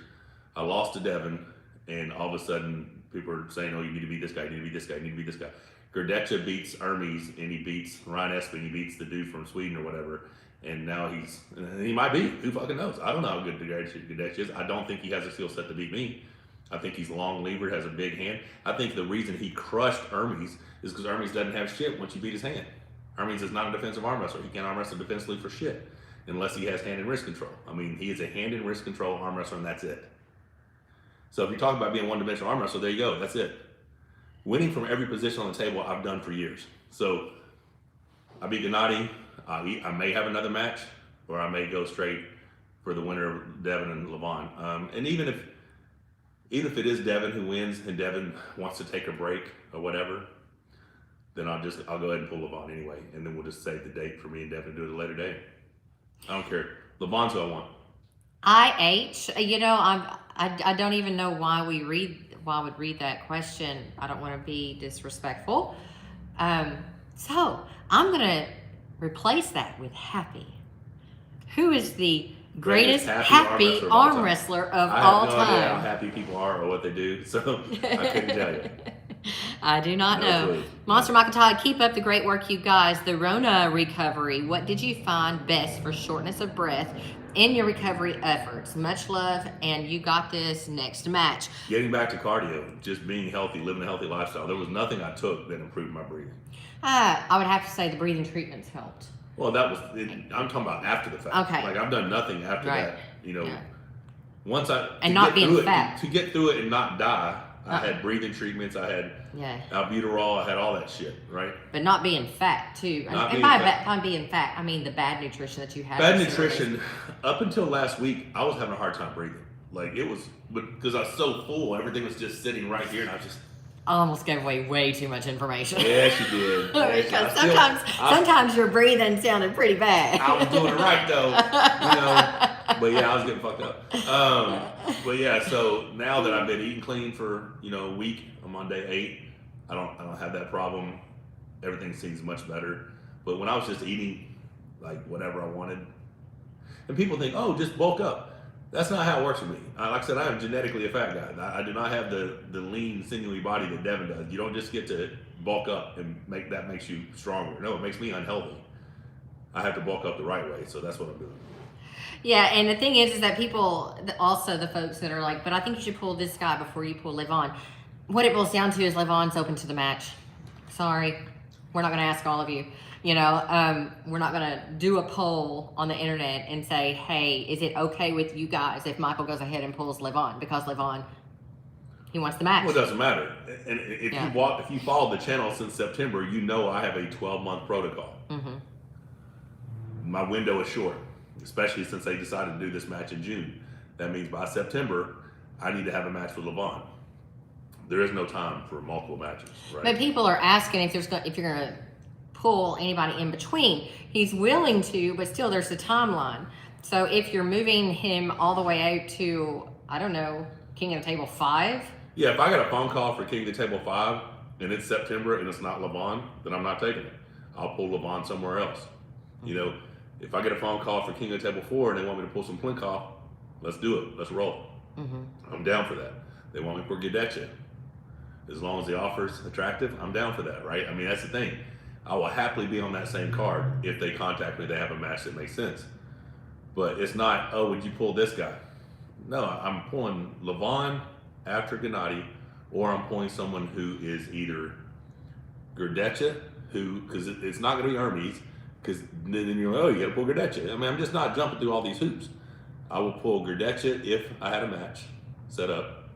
I lost to Devin, and all of a sudden, people are saying, oh, you need to beat this guy, you need to beat this guy, you need to beat this guy. Gerdecha beats Hermes, and he beats Ryan Espen, he beats the dude from Sweden or whatever, and now he might be. Who fucking knows? I don't know how good Gerdecha is. I don't think he has a skill set to beat me. I think he's long-levered, has a big hand. I think the reason he crushed Hermes is because Hermes doesn't have shit once you beat his hand. Hermes is not a defensive arm wrestler. He can't arm wrestle defensively for shit unless he has hand and wrist control. I mean, he is a hand and wrist control arm wrestler, and that's it. So if you're talking about being one-dimensional arm wrestler, there you go. That's it. Winning from every position on the table, I've done for years. So I beat Gennady. I may have another match, or I may go straight for the winner of Devin and Levon. And even if it is Devin who wins and Devin wants to take a break or whatever, then I'll go ahead and pull Levon anyway, and then we'll just save the date for me and Devin to do it a later day. I don't care. Levon's who I want. IH, I don't even know why I would read that question. I don't want to be disrespectful. So I'm gonna replace that with happy. Who is the greatest happy arm wrestler of all time? I have no idea how happy people are or what they do, so I couldn't tell you. I do not know. Clue. Monster Michael Todd, keep up the great work, you guys. The Rona recovery. What did you find best for shortness of breath in your recovery efforts? Much love, and you got this. Next match. Getting back to cardio, just being healthy, living a healthy lifestyle. There was nothing I took that improved my breathing. I would have to say the breathing treatments helped. Well, that was I'm talking about after the fact. Okay. Like I've done nothing after that. Once not being fat. To get through it and not die. I had breathing treatments. I had albuterol. I had all that shit, right? But not being fat too. And by being fat, I mean the bad nutrition that you had. Bad nutrition. Up until last week, I was having a hard time breathing. Like it was, because I was so full. Everything was just sitting right here, and I almost gave away way too much information. Yes, you did. Because sometimes your breathing sounded pretty bad. I was doing it right though, But yeah, I was getting fucked up. But yeah, so now that I've been eating clean for a week, I'm on day 8. I don't have that problem. Everything seems much better. But when I was just eating like whatever I wanted, and people think, oh, just bulk up. That's not how it works for me. Like I said, I am genetically a fat guy. I do not have the lean, sinewy body that Devin does. You don't just get to bulk up and that makes you stronger. No, it makes me unhealthy. I have to bulk up the right way, so that's what I'm doing. Yeah, and the thing is that people, also the folks that are like, but I think you should pull this guy before you pull Levon. What it boils down to is Levon's open to the match. Sorry, we're not going to ask all of you. We're not going to do a poll on the internet and say, hey, is it okay with you guys if Michael goes ahead and pulls Levon? Because Levon, he wants the match. Well, it doesn't matter. And if you followed the channel since September, I have a 12-month protocol. Mm-hmm. My window is short, especially since they decided to do this match in June. That means by September, I need to have a match with Levon. There is no time for multiple matches, right? But people are asking if you're going to pull anybody in between. He's willing to, but still there's a timeline. So if you're moving him all the way out to, I don't know, King of the Table 5? Yeah, if I got a phone call for King of the Table 5 and it's September and it's not Levon, then I'm not taking it. I'll pull Levon somewhere else. Mm-hmm. If I get a phone call for King of the Table 4 and they want me to pull some Plinkoff, let's do it. Let's roll. Mm-hmm. I'm down for that. They want me for Gadecha. As long as the offer's attractive, I'm down for that, right? I mean, that's the thing. I will happily be on that same card if they contact me, they have a match that makes sense. But it's not, oh, would you pull this guy? No, I'm pulling Levon after Gennady, or I'm pulling someone who is either Gadecha, because it's not going to be Hermes, because then you're like, oh, you got to pull Gadecha. I mean, I'm just not jumping through all these hoops. I will pull Gadecha if I had a match set up.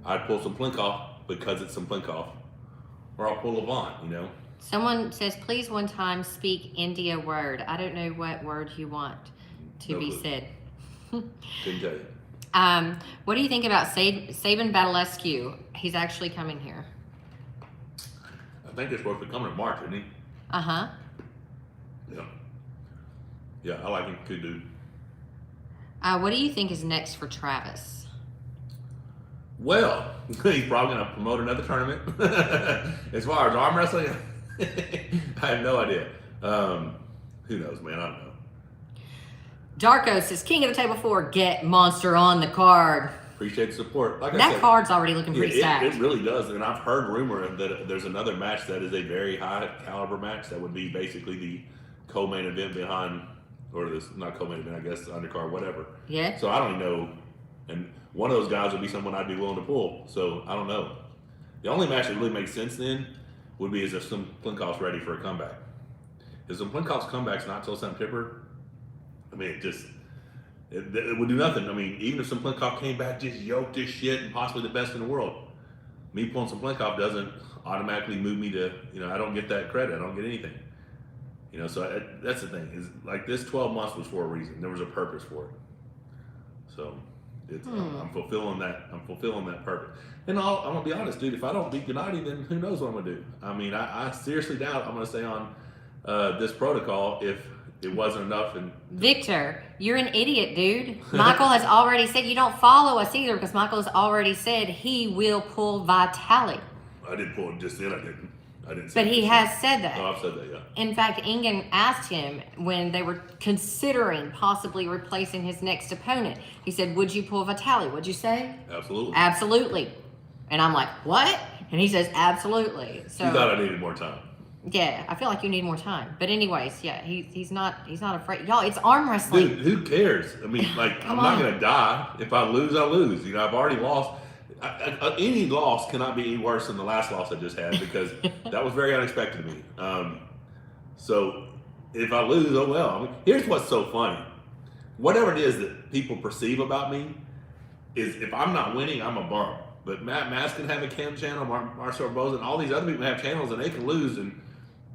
I'd pull some Plinkoff because it's some Plinkoff, or I'll pull Levon, Someone says, please one time speak India word. I don't know what word you want to be said. Couldn't tell you. What do you think about Sabin Badalescu? He's actually coming here. I think it's supposed to be coming in March, isn't he? Uh-huh. Yeah. Yeah, I like him. Good dude. What do you think is next for Travis? Well, he's probably going to promote another tournament. As far as arm wrestling, I have no idea. Who knows, man? I don't know. Darko says, King of the Table 4, get Monster on the card. Appreciate the support. Like that card's already looking pretty stacked. It really does. And I've heard rumor that there's another match that is a very high caliber match that would be basically the co-main event behind, or this, not co-main event, I guess, undercard, whatever. Yeah. So I don't even know. And one of those guys would be someone I'd be willing to pull. So I don't know. The only match that really makes sense then would be is if some Plinkoff's ready for a comeback. If Plinkoff's comeback's not till September, I mean, it would do nothing. I mean, even if Plinkoff came back, just yoked this shit and possibly the best in the world, me pulling Plinkoff doesn't automatically move me to, I don't get that credit. I don't get anything. So that's the thing. Is like this 12 months was for a reason. There was a purpose for it. So it's I'm fulfilling that purpose. And I'm gonna be honest, dude. If I don't beat Gennady, then who knows what I'm gonna do? I mean, I seriously doubt I'm gonna stay on this protocol if it wasn't enough. And Victor, you're an idiot, dude. Michael has already said you don't follow us either because Michael has already said he will pull Vitali. I didn't pull it just then. I didn't. But he has said that. Oh, I've said that, yeah. In fact, Ingen asked him when they were considering possibly replacing his next opponent. He said, "Would you pull Vitali?" What'd you say? Absolutely. Absolutely. And I'm like, "What?" And he says, "Absolutely." So you thought I needed more time. Yeah, I feel like you need more time. But anyways, yeah, he's not afraid. Y'all, it's arm wrestling. Dude, who cares? I mean, like, I'm not gonna die. If I lose, I lose. I've already lost. Any loss cannot be any worse than the last loss I just had because that was very unexpected to me. So if I lose, oh well. I mean, here's what's so funny. Whatever it is that people perceive about me is if I'm not winning, I'm a bum. But Matt Mass can have a Cam channel, Marcel Boza, and all these other people have channels and they can lose and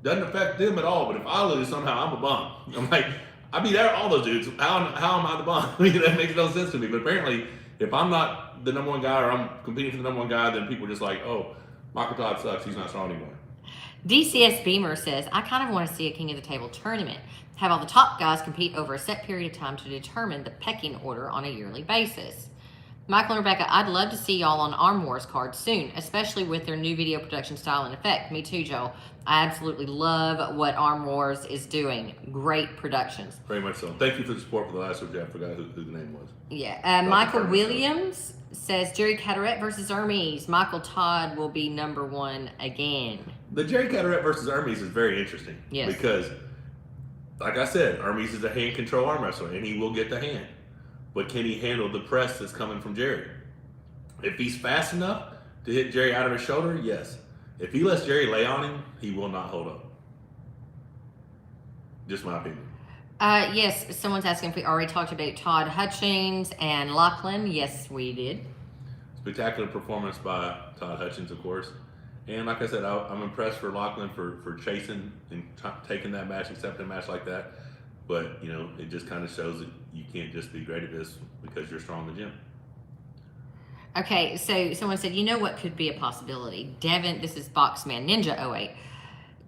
doesn't affect them at all. But if I lose, somehow I'm a bum. I'm like, I beat all those dudes. How am I the bum? I mean, that makes no sense to me. But apparently, if I'm not the number one guy or I'm competing for the number one guy, then people are just like, oh, Michael Todd sucks. He's not strong anymore. DCS Beamer says, I kind of want to see a King of the Table tournament. Have all the top guys compete over a set period of time to determine the pecking order on a yearly basis. Michael and Rebecca, I'd love to see y'all on Arm Wars cards soon, especially with their new video production style and effect. Me too, Joel. I absolutely love what Arm Wars is doing. Great productions. Very much so. Thank you for the support for the last week. I forgot who the name was. Yeah. Michael Williams says Jerry Caderet versus Hermes. Michael Todd will be number one again. The Jerry Caderet versus Hermes is very interesting. Yes. Because, like I said, Hermes is a hand control arm wrestler, and he will get the hand. But can he handle the press that's coming from Jerry? If he's fast enough to hit Jerry out of his shoulder, yes. If he lets Jerry lay on him, he will not hold up. Just my opinion. Yes, someone's asking if we already talked about Todd Hutchings and Lachlan. Yes, we did. Spectacular performance by Todd Hutchings, of course. And like I said, I'm impressed for Lachlan for chasing and taking that match, accepting a match like that. But, it just kind of shows that you can't just be great at this because you're strong in the gym. Okay, so someone said, you know what could be a possibility? Devin, this is Boxman Ninja 08.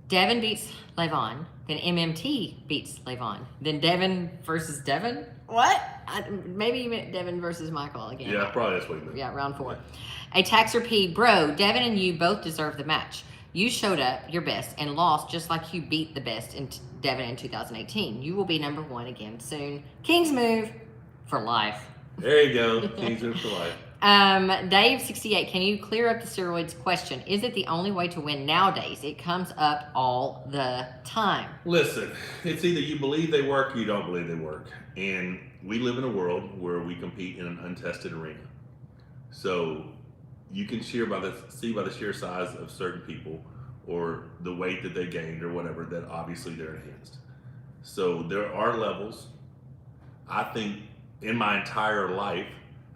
Devin beats Levon, then MMT beats Levon, then Devin versus Devin? What? Maybe you meant Devin versus Michael again. Yeah, probably that's what you meant. Yeah, round 4. A Taxer P, bro, Devin and you both deserve the match. You showed up your best and lost just like you beat the best in Devin in 2018. You will be number one again soon. King's move for life. There you go. King's move for life. Dave 68, can you clear up the steroids question? Is it the only way to win nowadays? It comes up all the time. Listen, it's either you believe they work or you don't believe they work. And we live in a world where we compete in an untested arena. So you can see by the sheer size of certain people or the weight that they gained or whatever that obviously they're enhanced. So there are levels. I think in my entire life,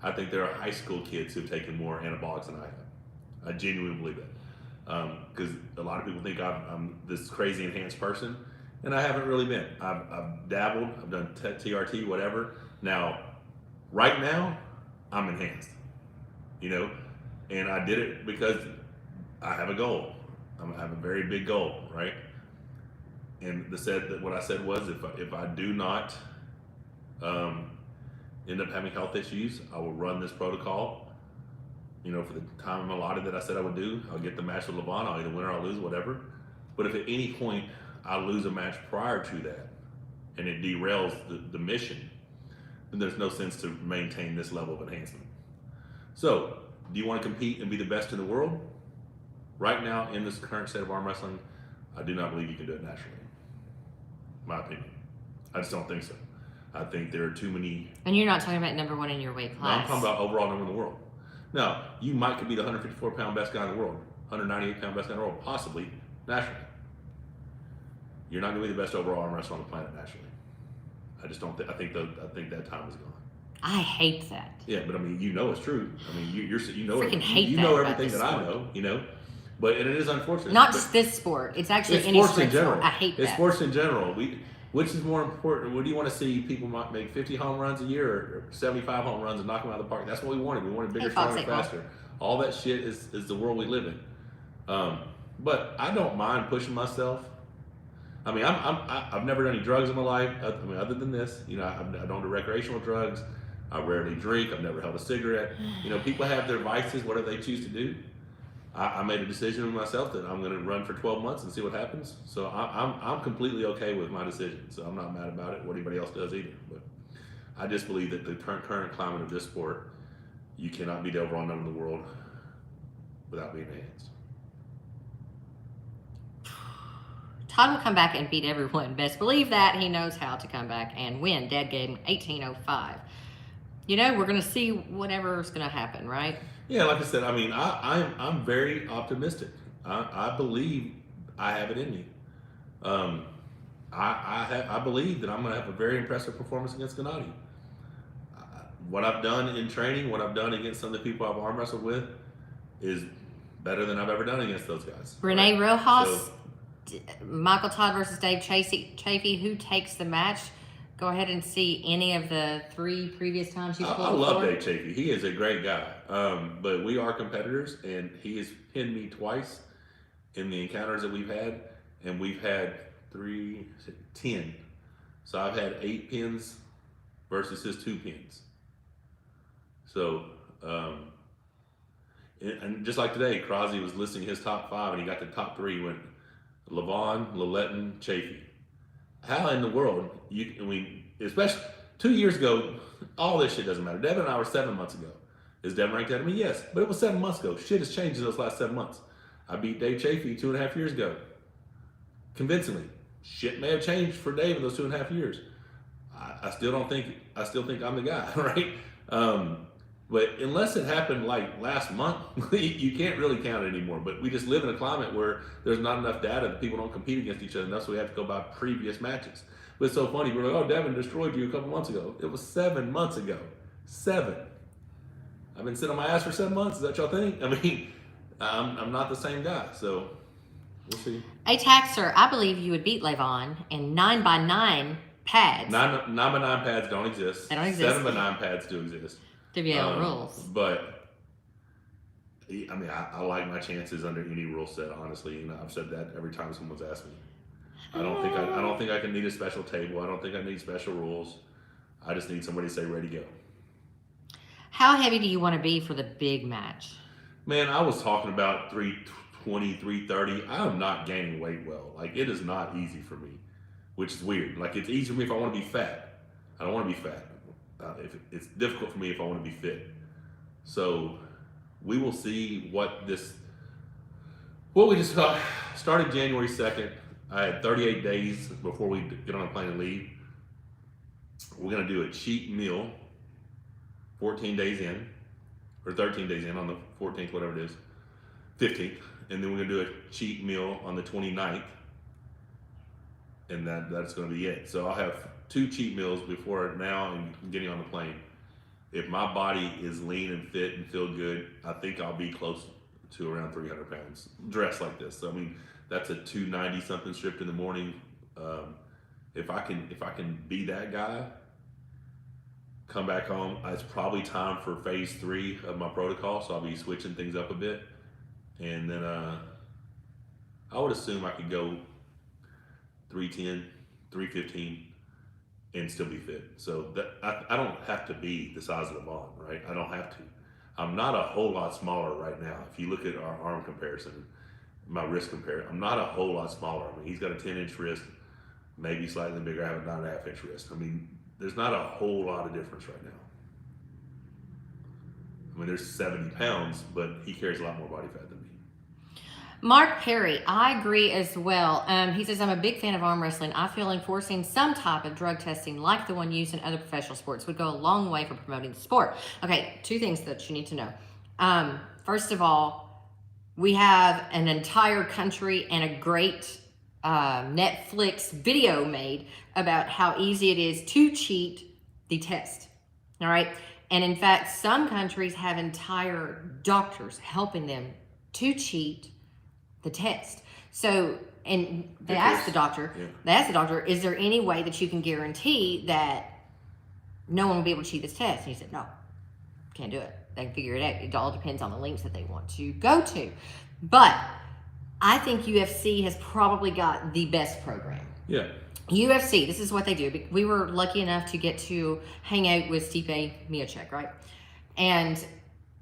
I think there are high school kids who've taken more anabolics than I have. I genuinely believe that. Because a lot of people think I'm this crazy enhanced person, and I haven't really been. I've dabbled, I've done TRT, whatever. Now, right now, I'm enhanced, and I did it because I have a goal. I have a very big goal, right? And what I said was, if I do not end up having health issues, I will run this protocol, for the time I'm allotted that I said I would do. I'll get the match with Levon. I'll either win or I'll lose, whatever. But if at any point I lose a match prior to that and it derails the mission, then there's no sense to maintain this level of enhancement. So, do you want to compete and be the best in the world? Right now, in this current state of arm wrestling, I do not believe you can do it naturally. My opinion. I just don't think so. I think there are too many. And you're not talking about number one in your weight class. No, I'm talking about overall number in the world. Now, you might could be the 154-pound best guy in the world, 198-pound best guy in the world, possibly, naturally. you're not going to be the best overall arm wrestler on the planet naturally. I just don't. I think that time is gone. I hate that. Yeah, but I mean, you know it's true. I mean, you know freaking hate you that know about everything this that sport. I know. You know, but and it is unfortunate. Not just this sport. It's actually it's any sports in sport. general. I hate It's that. sports in general. Which is more important? What do you want to see? People might make 50 home runs a year or 75 home runs and knock them out of the park. That's what we wanted. We wanted bigger, stronger, faster. All that shit is the world we live in. But I don't mind pushing myself. I mean, I've never done any drugs in my life. I mean, other than this, you know, I don't do recreational drugs. I rarely drink. I've never held a cigarette. You know, people have their vices, whatever they choose to do. I made a decision with myself that I'm going to run for 12 months and see what happens. So I'm completely okay with my decision. So I'm not mad about it. What anybody else does either. But I just believe that the current climate of this sport, you cannot be the overall number in the world without being hands. Todd will come back and beat everyone. Best believe that. He knows how to come back and win. Dead game 1805. You know, we're going to see whatever's going to happen, right? Yeah, like I said, I mean, I'm very optimistic. I believe I have it in me. I believe that I'm going to have a very impressive performance against Gennady. What I've done in training, what I've done against some of the people I've arm wrestled with, is better than I've ever done against those guys. Renee right? Rojas, Michael Todd versus Dave Chafee. Who takes the match? Go ahead and see any of the 3 previous times you've I love Dave Chafee. He is a great guy. But we are competitors, and he has pinned me twice in the encounters that we've had, and we've had 10. So I've had 8 pins versus his 2 pins. So, and just like today, Krasi was listing his top 5, and he got the top 3. Went Levon, Laletin, Chafee. How in the world, especially 2 years ago, all this shit doesn't matter. Devin and I were 7 months ago. Is Devin ranked ahead of me? Yes, but it was 7 months ago. Shit has changed in those last 7 months. I beat Dave Chafee 2.5 years ago. Convincingly. Shit may have changed for Dave in those 2.5 years. I still think I'm the guy, right? But unless it happened like last month, you can't really count it anymore. But we just live in a climate where there's not enough data that people don't compete against each other, and that's why we have to go by previous matches. But it's so funny. We're like, oh, Devin destroyed you a couple months ago. It was 7 months ago. 7. I've been sitting on my ass for 7 months. Is that y'all think? I mean, I'm not the same guy. So we'll see. A taxer, I believe you would beat Levon in 9x9 pads. 9x9 pads don't exist. They don't exist. 7x9 pads do exist. WL rules. But I mean, I like my chances under any rule set. Honestly, you know, I've said that every time someone's asked me. I don't think I can need a special table. I don't think I need special rules. I just need somebody to say ready go. How heavy do you want to be for the big match? Man, I was talking about 320, 330. I am not gaining weight well. Like, it is not easy for me, which is weird. Like, it's easy for me if I want to be fat. I don't want to be fat. It's difficult for me if I want to be fit. So we will see what we just started January 2nd. I had 38 days before we get on a plane and leave. We're going to do a cheat meal 14 days in, or 13 days in on the 14th, whatever it is, 15th. And then we're going to do a cheat meal on the 29th. And that's going to be it. So I'll have 2 cheat meals before now and getting on the plane. If my body is lean and fit and feel good, I think I'll be close to around 300 pounds dressed like this. So I mean, that's a 290 something stripped in the morning. If I can be that guy, come back home, it's probably time for phase 3 of my protocol. So I'll be switching things up a bit, and then I would assume I could go 310, 315. And still be fit. So that I don't have to be the size of the ball, right? I don't have to. I'm not a whole lot smaller right now. If you look at our arm comparison, my wrist comparison, I'm not a whole lot smaller. I mean, he's got a 10-inch wrist, maybe slightly bigger. I have a 9.5-inch wrist. I mean, there's not a whole lot of difference right now. I mean, there's 70 pounds, but he carries a lot more body fat than me. Mark Perry, I agree as well. He says, I'm a big fan of arm wrestling. I feel enforcing some type of drug testing like the one used in other professional sports would go a long way for promoting the sport. Okay, 2 things that you need to know. First of all, we have an entire country and a great Netflix video made about how easy it is to cheat the test. All right. And in fact, some countries have entire doctors helping them to cheat the test. So, and they asked the doctor, is there any way that you can guarantee that no one will be able to cheat this test? And he said, no, can't do it. They can figure it out. It all depends on the links that they want to go to. But I think UFC has probably got the best program. Yeah. UFC, this is what they do. We were lucky enough to get to hang out with Stipe Miocic, right? And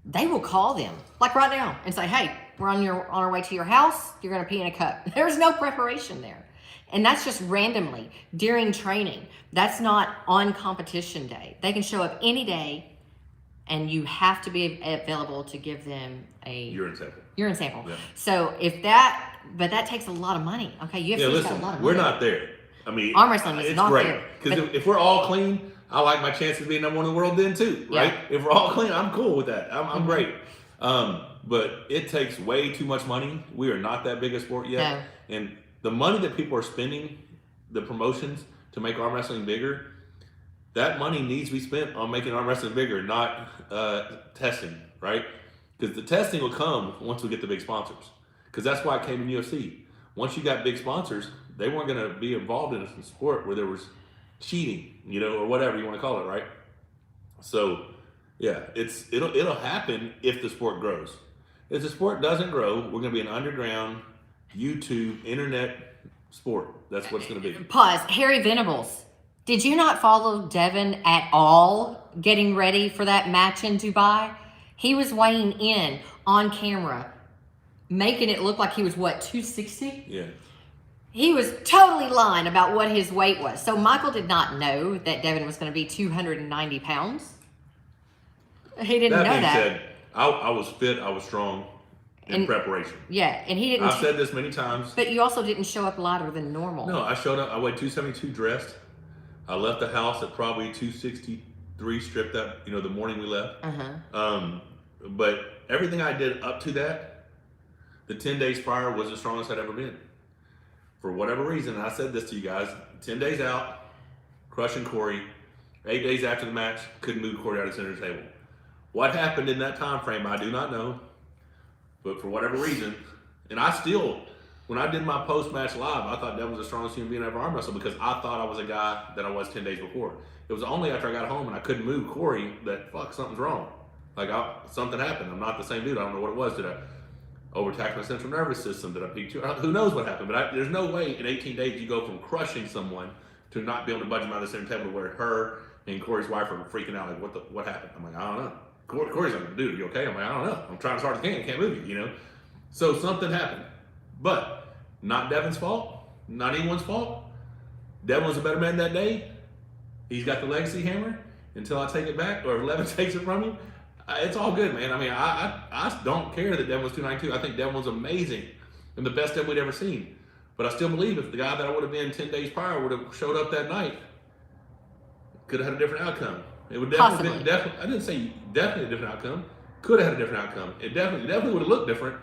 they will call them, like right now, and say, hey, we're on our way to your house. You're going to pee in a cup. There's no preparation there. And that's just randomly during training. That's not on competition day. They can show up any day, and you have to be available to give them a urine sample. Yeah. So but that takes a lot of money. Okay, got a lot of money. We're not there. I mean, arm wrestling is not great. there. Because if we're all clean, I like my chances of being number one in the world then too, right? Yeah. If we're all clean, I'm cool with that. I'm great. But it takes way too much money. We are not that big a sport yet. No. And the money that people are spending, the promotions to make arm wrestling bigger, that money needs to be spent on making arm wrestling bigger, not testing, right? Because the testing will come once we get the big sponsors. Because that's why it came in UFC. Once you got big sponsors, they weren't going to be involved in a sport where there was cheating, or whatever you want to call it, right? So, yeah, it'll happen if the sport grows. If the sport doesn't grow, we're going to be an underground YouTube internet sport. That's what it's going to be. Pause. Harry Venables. Did you not follow Devin at all getting ready for that match in Dubai? He was weighing in on camera, making it look like he was, 260? Yeah. He was totally lying about what his weight was. So Michael did not know that Devin was going to be 290 pounds. He didn't know that. That being said, I was fit, I was strong in preparation. Yeah, and he didn't. I've said this many times. But you also didn't show up lighter than normal. No, I showed up, I weighed 272 dressed. I left the house at probably 263 stripped up, the morning we left. But everything I did up to that, the 10 days prior was the strongest I'd ever been. For whatever reason, and I said this to you guys, 10 days out, crushing Corey. 8 days after the match, couldn't move Corey out of the center table. What happened in that time frame, I do not know. But for whatever reason, and I still, when I did my post-match live, I thought Devin was the strongest human being I ever arm wrestled because I thought I was a guy that I was 10 days before. It was only after I got home and I couldn't move Corey that, something's wrong. Something happened. I'm not the same dude. I don't know what it was. Did I overtax my central nervous system? Did I peak too? Who knows what happened? But there's no way in 18 days you go from crushing someone to not be able to budge them out of the center table where her and Corey's wife are freaking out. What happened? I'm like, I don't know. Corey's like, dude, you okay? I'm like, I don't know. I'm trying as hard as I can't move you, So something happened. But not Devin's fault. Not anyone's fault. Devin was a better man that day. He's got the legacy hammer until I take it back or if Levin takes it from me. It's all good, man. I mean, I don't care that Devin was 292. I think Devin was amazing and the best Devin we'd ever seen. But I still believe if the guy that I would have been 10 days prior would have showed up that night, could have had a different outcome. It would definitely I didn't say definitely a different outcome. Could have had a different outcome. It definitely would have looked different.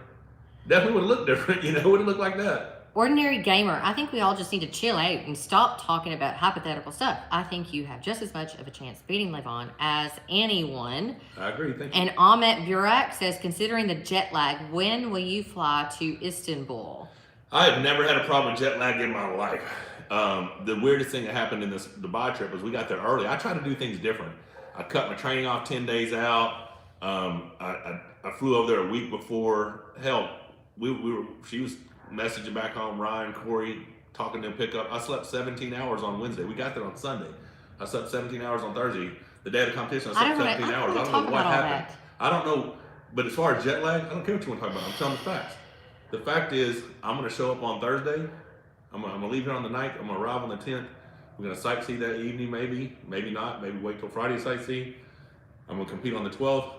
Definitely would have looked different. It would have looked like that. Ordinary gamer, I think we all just need to chill out and stop talking about hypothetical stuff. I think you have just as much of a chance beating Levon as anyone. I agree, thank you. And Ahmet Burak says, considering the jet lag, when will you fly to Istanbul? I have never had a problem with jet lag in my life. The weirdest thing that happened in this Dubai trip was we got there early. I try to do things different. I cut my training off 10 days out. I flew over there a week before. Hell, she was messaging back home, Ryan, Corey, talking to him pickup. I slept 17 hours on Wednesday. We got there on Sunday. I slept 17 hours on Thursday. The day of the competition, I slept 17 hours. I don't know what happened. I don't know. But as far as jet lag, I don't care what you want to talk about. I'm telling the facts. The fact is, I'm going to show up on Thursday. I'm going to leave here on the 9th. I'm going to arrive on the 10th. We're going to sightsee that evening, maybe not. Maybe wait till Friday to sightsee. I'm going to compete on the 12th.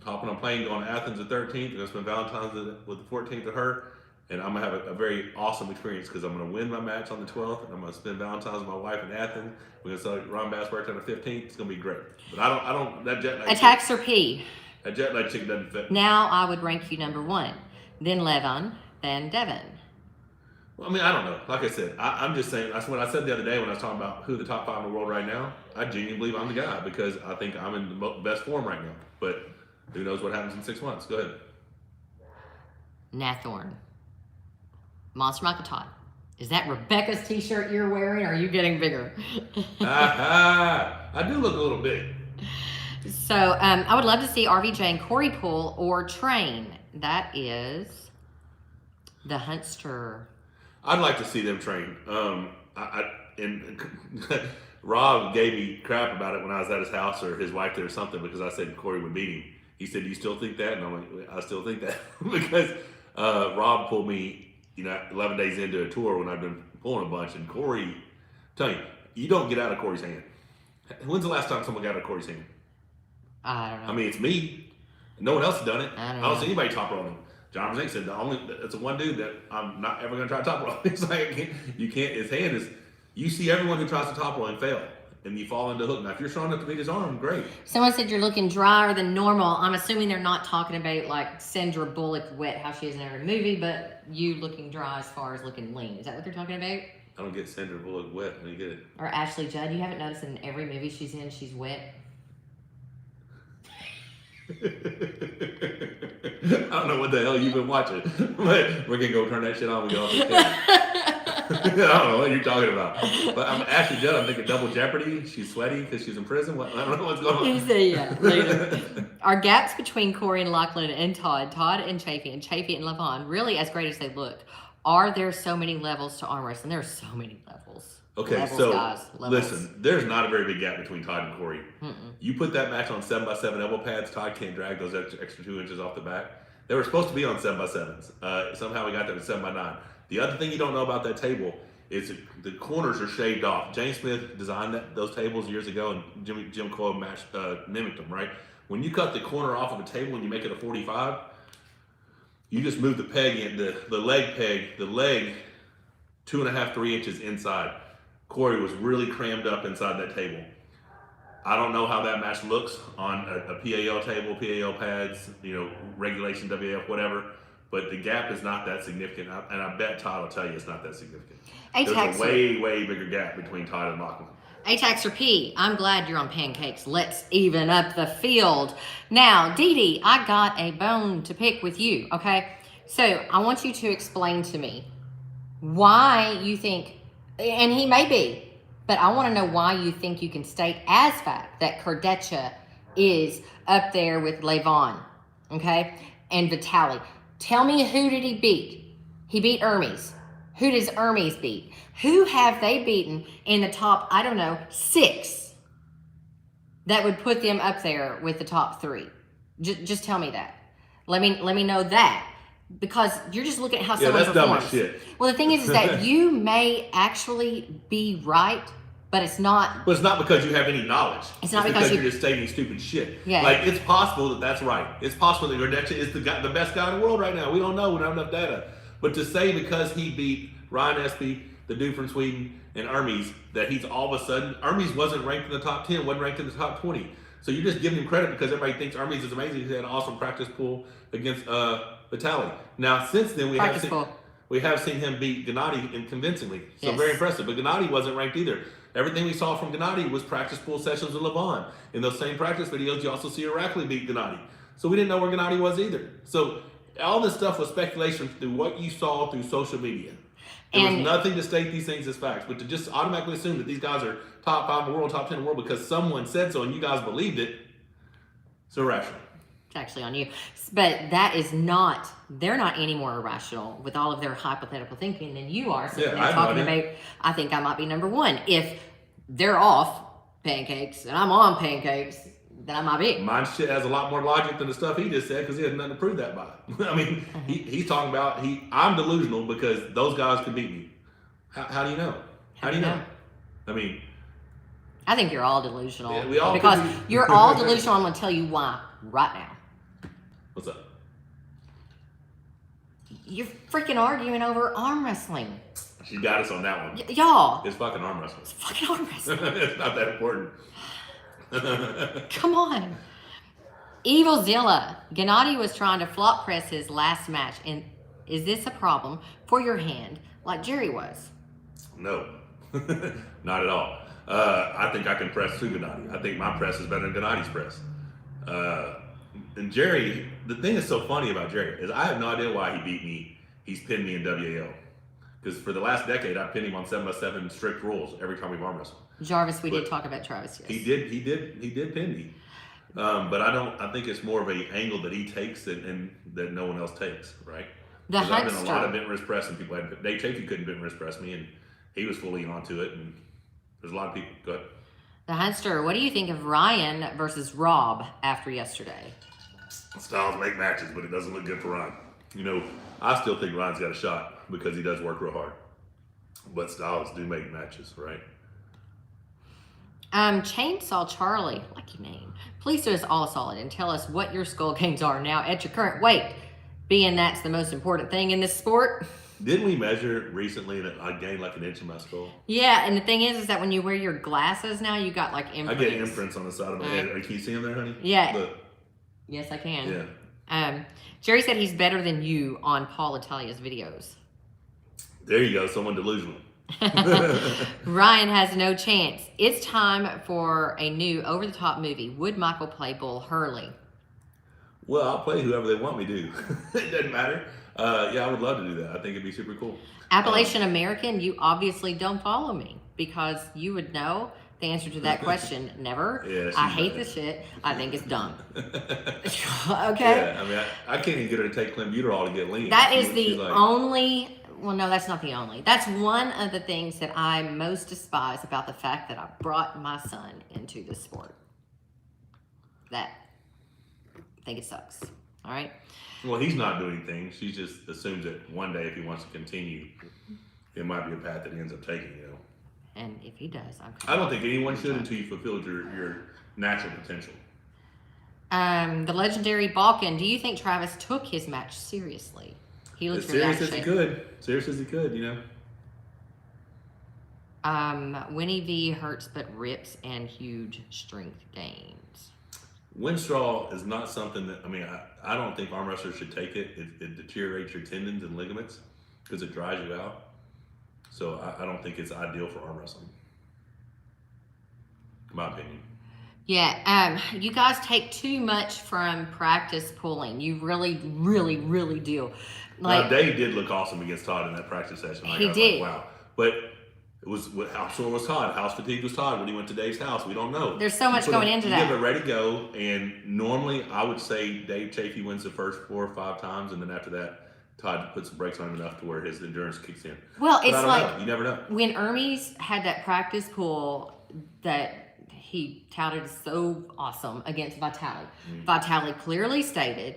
Hopping on a plane, going to Athens the 13th. We're going to spend Valentine's with the 14th with her. And I'm going to have a very awesome experience because I'm going to win my match on the 12th. And I'm going to spend Valentine's with my wife in Athens. We're going to celebrate Ron Bass' birthday on the 15th. It's going to be great. But I don't, that jet lag. Attacks or pee? That jet lag chick doesn't fit. Now I would rank you number 1. Then Levon, then Devin. I mean, I don't know. Like I said, I'm just saying. That's what I said the other day when I was talking about who the top 5 in the world right now. I genuinely believe I'm the guy because I think I'm in the best form right now. But who knows what happens in 6 months? Go ahead. Nathorn. Monster Michael Todd. Is that Rebecca's t-shirt you're wearing, or are you getting bigger? I do look a little big. So I would love to see RVJ and Corey pull or train. That is the Huntster. I'd like to see them train. And Rob gave me crap about it when I was at his house or his wife did or something because I said Corey would beat him. He said, "Do you still think that?" And I'm like, "I still think that," because Rob pulled me, 11 days into a tour when I've been pulling a bunch, and Corey, tell you don't get out of Corey's hand. When's the last time someone got out of Corey's hand? I don't know. I mean, it's me. No one else has done it. I don't see anybody top rolling. John Zink said it's the one dude that I'm not ever going to try to top roll. It's like you can't. His hand is. You see everyone who tries to top roll and fail, and you fall into the hook. Now, if you're strong enough to beat his arm, great. Someone said you're looking drier than normal. I'm assuming they're not talking about like Sandra Bullock wet, how she is in every movie, but you looking dry as far as looking lean. Is that what they're talking about? I don't get Sandra Bullock wet. Let me get it. Or Ashley Judd. You haven't noticed in every movie she's in, she's wet. I don't know what the hell you've been watching, but we're gonna go turn that shit on and go off the I don't know what you're talking about. But I'm Ashley Judd. I'm thinking Double Jeopardy. She's sweaty because she's in prison. I don't know what's going on. You say yeah later. Are gaps between Corey and Lachlan and Todd and Chafee and Levon really as great as they look? Are there so many levels to arm wrestling? There are so many levels. Okay, levels, so guys, listen, there's not a very big gap between Todd and Corey. You put that match on 7x7 elbow pads, Todd can't drag those extra 2 inches off the back. They were supposed to be on 7x7s. Somehow we got them to 7x9. The other thing you don't know about that table is the corners are shaved off. James Smith designed those tables years ago, and Jim Coyle mimicked them, right? When you cut the corner off of a table and you make it a 45, you just move the peg in, the leg peg, the leg 2.5, 3 inches inside. Corey was really crammed up inside that table. I don't know how that match looks on a PAL table, PAL pads, regulation, WAF, whatever, but the gap is not that significant. And I bet Todd will tell you it's not that significant. There's a way, way bigger gap between Todd and Lachlan. A-Taxer P, I'm glad you're on pancakes. Let's even up the field. Now, Dee Dee, I got a bone to pick with you, okay? So I want you to explain to me why you think, and he may be, but I want to know why you think you can state as fact that Kardeccia is up there with Levon, okay, and Vitaly. Tell me, who did he beat? He beat Hermes. Who does Hermes beat? Who have they beaten in the top, 6 that would put them up there with the top 3? Just tell me that. Let me know that. Because you're just looking at how someone performs. Dumb as shit. Well, the thing is that you may actually be right, but it's not. But it's not because you have any knowledge. It's not because you're just stating stupid shit. Yeah. Like, it's possible that that's right. It's possible that Kardeccia is the best guy in the world right now. We don't know. We don't have enough data. But to say because he beat Ryan Espy, the dude from Sweden, and Hermes, that he's all of a sudden, Hermes wasn't ranked in the top 10, wasn't ranked in the top 20. So you're just giving him credit because everybody thinks Hermes is amazing. He had an awesome practice pool against Vitaly. Now, since then, we have seen him beat Gennady convincingly. So yes. Very impressive. But Gennady wasn't ranked either. Everything we saw from Gennady was practice pool sessions with Levon. In those same practice videos, you also see Irakli beat Gennady. So we didn't know where Gennady was either. So all this stuff was speculation through what you saw through social media. There was nothing to state these things as facts, but to just automatically assume that these guys are top 5 in the world, top 10 in the world because someone said so and you guys believed it, it's irrational. It's actually on you. But that is not, they're not any more irrational with all of their hypothetical thinking than you are. So they're talking about, I think I might be number 1. If they're off pancakes and I'm on pancakes, then I might be. Mine shit has a lot more logic than the stuff he just said because he has nothing to prove that by. I mean, he's talking about, I'm delusional because those guys could beat me. How do you know? How do you know? I mean, I think you're all delusional. Yeah, we all because you're all delusional. I'm going to tell you why right now. What's up? You're freaking arguing over arm wrestling. She got us on that one. Y'all. It's fucking arm wrestling. It's fucking arm wrestling. It's not that important. Come on. Evil Zilla. Gennady was trying to flop press his last match. And is this a problem for your hand? like Jerry was? No, not at all. I think I can press through Gennady. I think my press is better than Gennady's press. And Jerry, the thing that's so funny about Jerry is I have no idea why he beat me. He's pinned me in WAO. Because for the last decade, I pinned him on 7x7 strict rules every time we've arm wrestled. Jarvis, we did talk about Travis. Yes. He did pin me. But I think it's more of a angle that he takes and that no one else takes, right? I've been a lot of bent wrist press and people had Dave Chafee couldn't bent wrist press me and he was fully onto it and there's a lot of people. Go ahead. The Hunster, what do you think of Ryan versus Rob after yesterday? Styles make matches, but it doesn't look good for Ryan. You know, I still think Ryan's got a shot because he does work real hard. But Styles do make matches, right? Chainsaw Charlie, like your name. Please do us all solid and tell us what your skull gains are now at your current weight, being that's the most important thing in this sport. Didn't we measure recently that I gained like an inch in my skull? Yeah, and the thing is that when you wear your glasses now, you got like imprints. I get imprints on the side of my head. Can you see them there, honey? Yeah. Look. Yes, I can. Yeah. Jerry said he's better than you on Paul Italia's videos. There you go, someone delusional. Ryan has no chance. It's time for a new over-the-top movie. Would Michael play Bull Hurley? Well, I'll play whoever they want me to. It doesn't matter. Yeah, I would love to do that. I think it'd be super cool. Appalachian American, you obviously don't follow me because you would know the answer to that question. Never. Yeah, I hate this shit. I think it's dumb. Okay? Yeah, I mean, I can't even get her to take clenbuterol to get lean. That is the only... Well, no, that's not the only. That's one of the things that I most despise about the fact that I brought my son into this sport. I think it sucks. All right? Well, he's not doing things. She just assumes that one day if he wants to continue, it might be a path that he ends up taking, you know? And if he does, I don't think anyone should until you fulfilled your natural potential. The legendary Balkan, do you think Travis took his match seriously? He looked as serious as he could. Serious as he could, you know. Winnie V hurts but rips and huge strength gains. Winstraw is not something that, I mean, I don't think arm wrestlers should take it. It deteriorates your tendons and ligaments because it dries you out. So I don't think it's ideal for arm wrestling. In my opinion. Yeah, you guys take too much from practice pulling. You really, really, really do. Like, now, Dave did look awesome against Todd in that practice session. Like, he did. Like, wow. But it was, how sore was Todd? How fatigued was Todd when he went to Dave's house? We don't know. There's so much going into that. You give it ready to go, and normally I would say Dave Chafee wins the first 4 or 5 times, and then after that, Todd puts some brakes on him enough to where his endurance kicks in. Well, it's like, you never know. When Hermes had that practice pull that he touted so awesome against Vitali. Vitali clearly stated,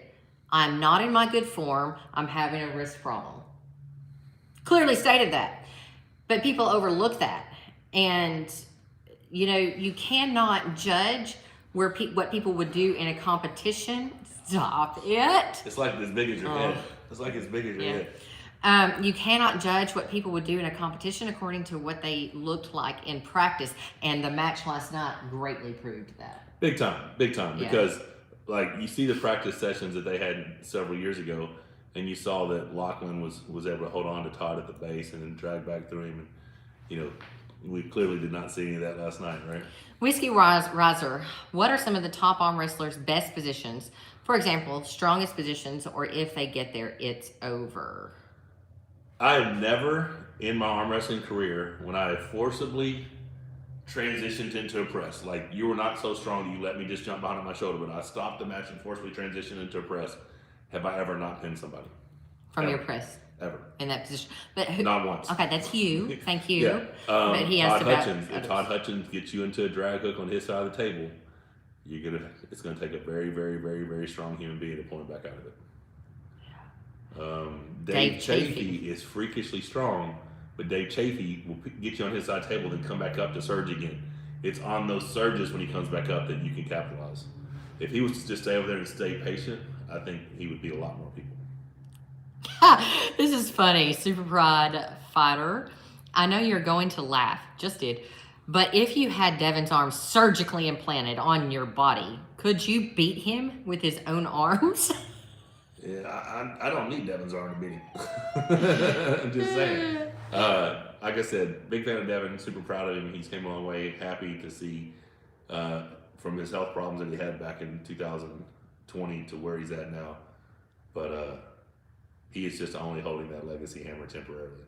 I'm not in my good form. I'm having a wrist problem. Clearly stated that. But people overlook that. And, you know, you cannot judge what people would do in a competition. Stop it. It's like as big as your head. It's like as big as your head. You cannot judge what people would do in a competition according to what they looked like in practice. And the match last night greatly proved that. Big time. Yeah. Because, like, you see the practice sessions that they had several years ago, and you saw that Lachlan was able to hold on to Todd at the base and then drag back through him. And, you know, we clearly did not see any of that last night, right? Whiskey Riser, what are some of the top arm wrestlers' best positions? For example, strongest positions, or if they get there, it's over. I have never, in my arm wrestling career, when I have forcibly transitioned into a press, like you were not so strong that you let me just jump behind my shoulder, but I stopped the match and forcibly transitioned into a press, have I ever not pinned somebody? From your press? Ever. In that position. But not once. Okay, that's you. Thank you. Yeah. But he asked about Hutchings. If Todd Hutchings gets you into a drag hook on his side of the table, it's gonna take a very, very, very, very strong human being to pull him back out of it. Dave Chafee is freakishly strong, but Dave Chafee will get you on his side of the table, then come back up to surge again. It's on those surges when he comes back up that you can capitalize. If he was to just stay over there and stay patient, I think he would beat a lot more people. This is funny. Super Pride Fighter. I know you're going to laugh. Just did. But if you had Devin's arm surgically implanted on your body, could you beat him with his own arms? Yeah, I don't need Devin's arm to beat him. I'm just saying. Like I said, big fan of Devin, super proud of him. He's came a long way. Happy to see from his health problems that he had back in 2020 to where he's at now. But he is just only holding that legacy hammer temporarily.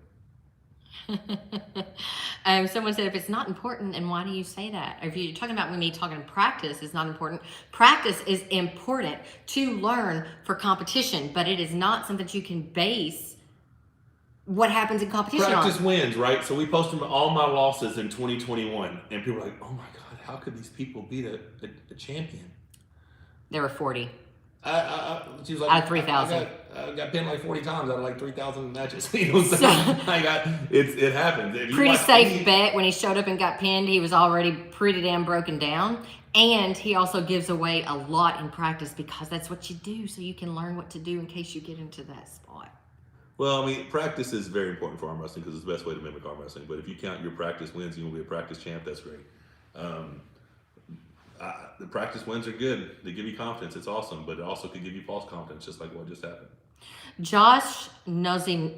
Someone said, if it's not important, and why do you say that? If you're talking about me talking practice is not important, practice is important to learn for competition, but it is not something that you can base what happens in competition Practice on. wins, right? So we posted all my losses in 2021, and people are like, oh my God, how could these people beat a champion? There were 40. She was like, out of 3,000. I got pinned like 40 times out of like 3,000 matches. You know what I'm saying? It happens. Pretty safe bet when he showed up and got pinned, he was already pretty damn broken down. And he also gives away a lot in practice because that's what you do, so you can learn what to do in case you get into that spot. Well, I mean, practice is very important for arm wrestling because it's the best way to mimic arm wrestling. But if you count your practice wins, you will be a practice champ. That's great. The practice wins are good. They give you confidence. It's awesome. But it also could give you false confidence, just like what just happened. Josh knows your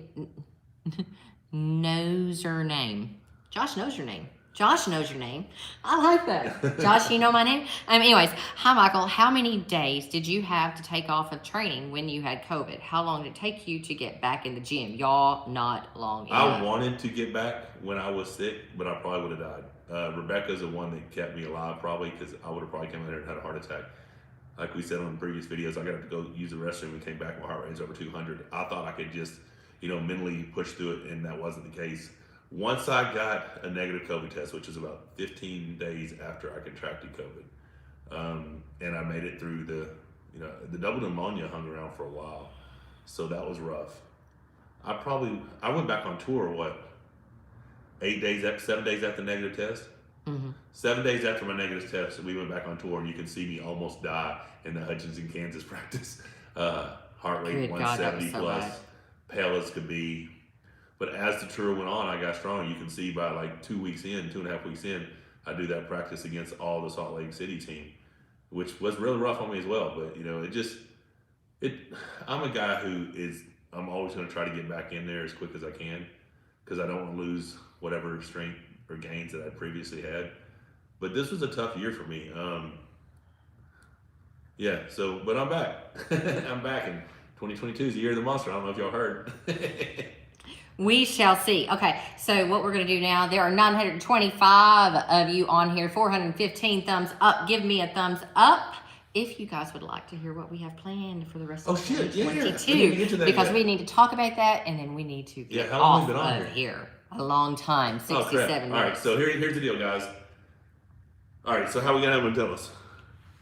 name. Josh knows your name. Josh knows your name. I like that. Josh, you know my name? Anyways, hi, Michael. How many days did you have to take off of training when you had COVID? How long did it take you to get back in the gym? Y'all, not long enough. I wanted to get back when I was sick, but I probably would have died. Rebecca's the one that kept me alive probably because I would have probably come in there and had a heart attack. Like we said on the previous videos, I got to go use the restroom and came back. My heart rate was over 200. I thought I could just, mentally push through it, and that wasn't the case. Once I got a negative COVID test, which was about 15 days after I contracted COVID, and I made it through the double pneumonia hung around for a while, so that was rough. I went back on tour, 7 days after the negative test? Mm-hmm. 7 days after my negative test, we went back on tour, and you can see me almost die in the Hutchings in Kansas practice. Heart rate 170 plus, bad. Pale as could be. But as the tour went on, I got stronger. You can see by like 2.5 weeks in, I do that practice against all the Salt Lake City team, which was really rough on me as well. But I'm a guy I'm always going to try to get back in there as quick as I can because I don't want to lose whatever strength or gains that I previously had. But this was a tough year for me. But I'm back. I'm back, and 2022 is the year of the monster. I don't know if y'all heard. We shall see. Okay, so what we're going to do now, there are 925 of you on here, 415 thumbs up. Give me a thumbs up if you guys would like to hear what we have planned for the rest of 2022. Because we need to talk about that, and then we need to get off of here. A long time, 67 minutes. All right, so here's the deal, guys. All right, so how are we going to have them tell us?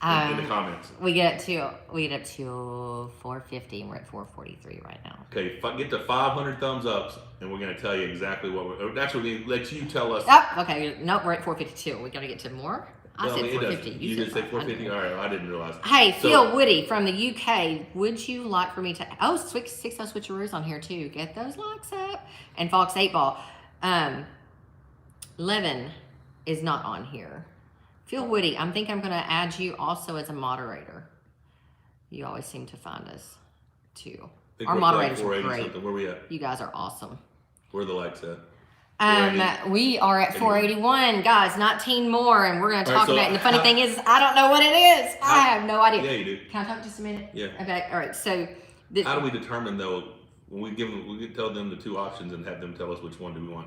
In the comments. We get up to 450 and we're at 443 right now. Okay, get to 500 thumbs ups and we're going to tell you exactly what we're actually going to let you tell us. Oh, okay. Nope, we're at 452. We're going to get to more. I said 450. You did say 450? All right, I didn't realize. Hey, Phil Woody from the UK, would you like for me to... Oh, 6 switcheroos on here too. Get those likes up. And Fox 8 Ball. Levin is not on here. Phil Woody, I'm going to add you also as a moderator. You always seem to find us too. Our moderators are great. Where we at? You guys are awesome. Where are the likes at? We are at 481, guys. 19 more, and we're going to talk about it. And the funny thing is, I don't know what it is. I have no idea. Yeah, you do. Can I talk just a minute? Yeah. Okay. All right. So, how do we determine though? When we tell them the two options and have them tell us which one do we want?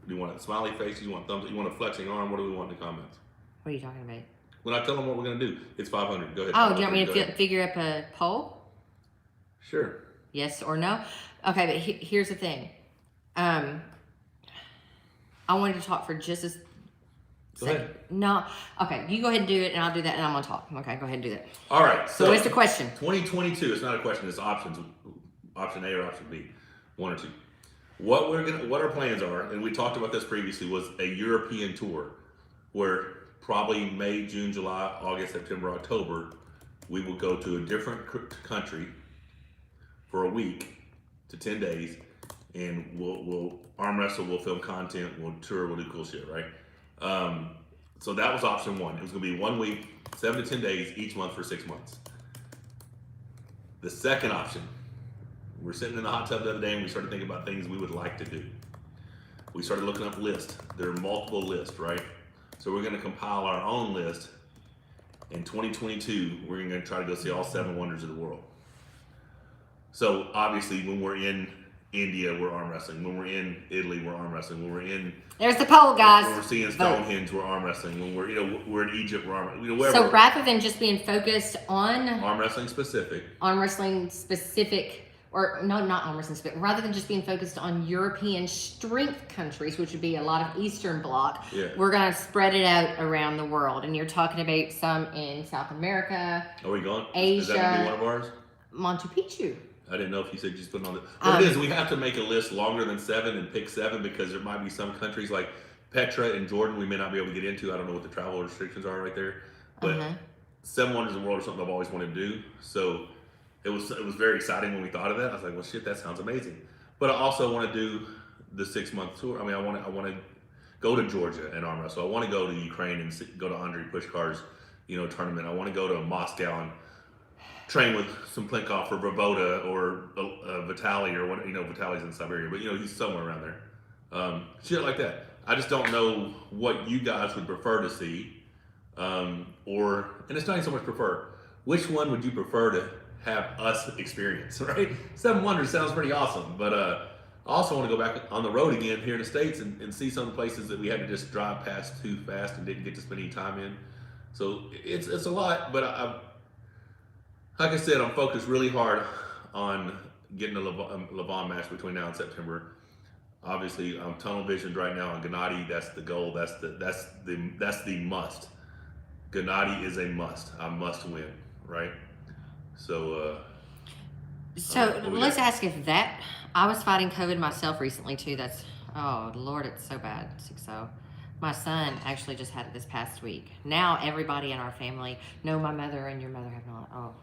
Do you want a smiley face? Do you want thumbs? You want a flexing arm? What do we want in the comments? What are you talking about? When I tell them what we're going to do, it's 500. Go ahead. Oh, do you want me to figure up a poll? Sure. Yes or no? Okay, but here's the thing. I wanted to talk for just a second. Go ahead. No. Okay, you go ahead and do it, and I'll do that, and I'm going to talk. Okay, go ahead and do that. All right. So what's the question? 2022. It's not a question. It's options. Option A or option B. One or two. What our plans are, and we talked about this previously, was a European tour where probably May, June, July, August, September, October, we will go to a different country for a week to 10 days, and we'll arm wrestle, we'll film content, we'll tour, we'll do cool shit, right? So that was option one. It was gonna be 1 week, 7 to 10 days each month for 6 months. The second option, we're sitting in the hot tub the other day and we started thinking about things we would like to do. we started looking up lists. There are multiple lists, right? So we're going to compile our own list. In 2022, we're going to try to go see all 7 wonders of the world. So obviously, when we're in India, we're arm wrestling. When we're in Italy, we're arm wrestling. When we're in there's the poll, guys. When we're seeing Stonehenge, we're arm wrestling. When we're in Egypt, we're arm wrestling. Wherever. So rather than just being focused on arm wrestling specific, or no, not arm wrestling specific, rather than just being focused on European strength countries, which would be a lot of Eastern Bloc, we're going to spread it out around the world. And you're talking about some in South America. Are we going? Asia. Is that going to be one of ours? Machu Picchu. I didn't know if you said just put it on the. What it is, we have to make a list longer than 7 and pick 7 because there might be some countries like Petra and Jordan we may not be able to get into. I don't know what the travel restrictions are right there, but 7 wonders of the world is something I've always wanted to do. So it was very exciting when we thought of that. I was like, well, shit, that sounds amazing. But I also want to do the 6-month tour. I mean, I want to go to Georgia and arm wrestle. I want to go to Ukraine and go to Andrei Pushkar's tournament. I want to go to Moscow and train with some Plinkov or Vovoda or Vitaly or what, Vitaly's in Siberia, but he's somewhere around there. Shit like that. I just don't know what you guys would prefer to see, and it's not even so much prefer. Which one would you prefer to have us experience, right? 7 Wonders sounds pretty awesome, but I also want to go back on the road again here in the States and see some of the places that we had to just drive past too fast and didn't get to spend any time in. So it's a lot, but like I said, I'm focused really hard on getting a Levon match between now and September. Obviously, I'm tunnel visioned right now on Gennady. That's the goal. That's the must. Gennady is a must. I must win, right? So. Let's ask if that. I was fighting COVID myself recently too. Oh Lord, it's so bad. 6-0. My son actually just had it this past week. Now everybody in our family, no, my mother and your mother have not. Oh.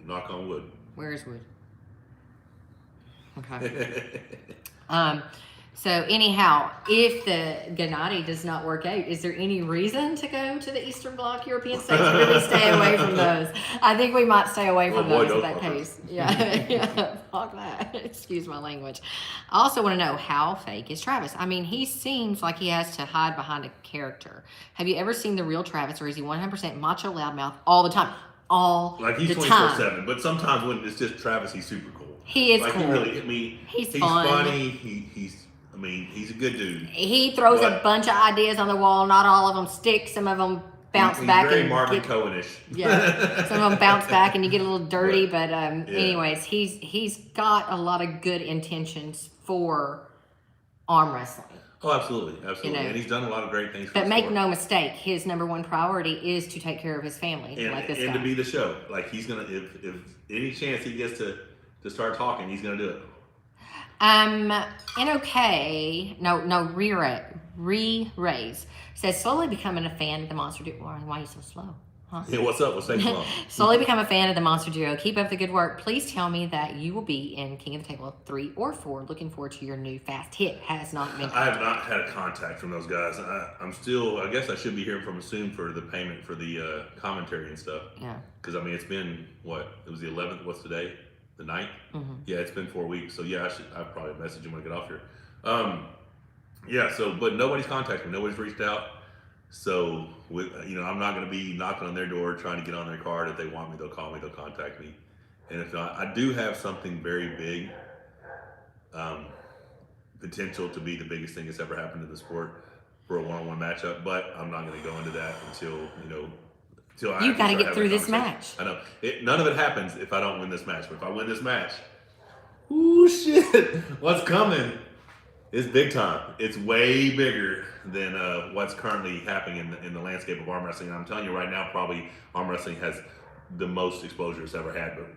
Knock on wood. Where is wood? Okay. So anyhow, if the Gennady does not work out, is there any reason to go to the Eastern Bloc European states? Really stay away from those. I think we might stay away from those at that case. Yeah, fuck that. Excuse my language. I also want to know, how fake is Travis? I mean, he seems like he has to hide behind a character. Have you ever seen the real Travis, or is he 100% macho loudmouth all the time? Like he's 24/7, but sometimes when it's just Travis, he's super cool. He is cool. He's fun. funny. He's a good dude. He throws a bunch of ideas on the wall. Not all of them stick. Some of them bounce back. He's very Marvin Cohen-ish. Yeah, some of them bounce back and you get a little dirty. But anyways, he's got a lot of good intentions for arm wrestling. Oh, absolutely. And he's done a lot of great things. But make no mistake, his number one priority is to take care of his family, and to be the show. Like he's gonna, if any chance he gets to start talking, he's gonna do it. Re-raise says slowly becoming a fan of the Monster Duo. Why are you so slow? Huh? Yeah, what's up? What's taking long? Slowly become a fan of the Monster Duo. Keep up the good work. Please tell me that you will be in King of the Table 3 or 4. Looking forward to your new fast hit. Has not been. I have not had a contact from those guys. I'm still. I guess I should be hearing from them soon for the payment for the commentary and stuff. Yeah. Because I mean, it's been what? It was the 11th. What's today? The 9th? Mm-hmm. Yeah, it's been 4 weeks. So yeah, I'll probably message him when I get off here. But nobody's contacted me. Nobody's reached out. So I'm not going to be knocking on their door trying to get on their card. If they want me, they'll call me. They'll contact me. And if not, I do have something very big, potential to be the biggest thing that's ever happened in the sport for a one-on-one matchup. But I'm not going to go into that until you got to get through this match. I know. None of it happens if I don't win this match. But if I win this match, ooh, shit. What's coming? It's big time. It's way bigger than what's currently happening in the landscape of arm wrestling. And I'm telling you right now, probably arm wrestling has the most exposure it's ever had. But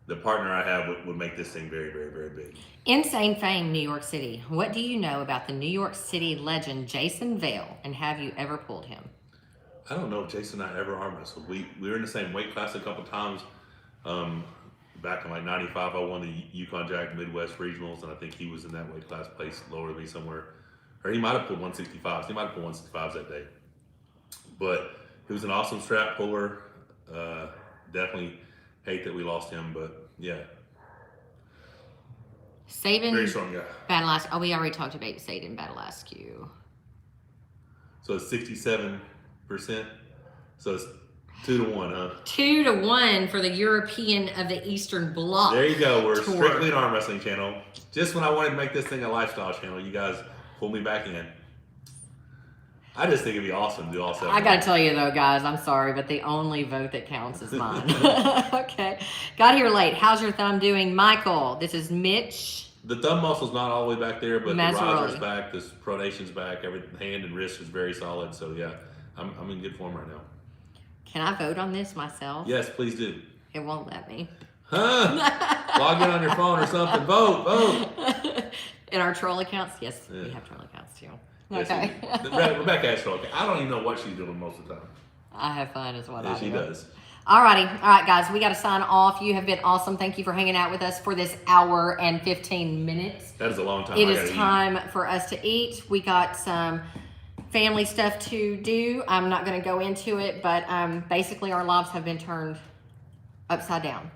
the partner I have would make this thing very, very, very big. Insane Fame, New York City. What do you know about the New York City legend, Jason Vale, and have you ever pulled him? I don't know if Jason and I ever arm wrestled. We were in the same weight class a couple times. Back in like 95, I won the Yukon Jack Midwest Regionals, and I think he was in that weight class, placed lower than me somewhere. Or he might have pulled 165s. He might have pulled 165s that day. But he was an awesome strap puller. Definitely hate that we lost him, but yeah. Saban. Very strong guy. Battle. Oh, we already talked about Saban Battleaskew. So it's 67%. So it's 2-1, huh? 2-1 for the European of the Eastern Bloc. There you go. We're tour. strictly an arm wrestling channel. Just when I wanted to make this thing a lifestyle channel, you guys pull me back in. I just think it'd be awesome to do all 7. I gotta tell you though, guys, I'm sorry, but the only vote that counts is mine. Okay. Got here late. How's your thumb doing? Michael, this is Mitch. The thumb muscle's not all the way back there, but Mazzaroli. the riser's back, the pronation's back, every hand and wrist is very solid. So yeah, I'm in good form right now. Can I vote on this myself? Yes, please do. It won't let me. Huh? Log in on your phone or something. Vote. In our troll accounts? Yes, we have troll accounts too. Yes, Okay. Rebecca has troll. I don't even know what she's doing most of the time. I have fun is what Yeah, I she do. does. Alrighty. All right, guys, we got to sign off. You have been awesome. Thank you for hanging out with us for this hour and 15 minutes. That is a long time. It is time for us to eat. We got some family stuff to do. I'm not going to go into it, but basically our lives have been turned upside down.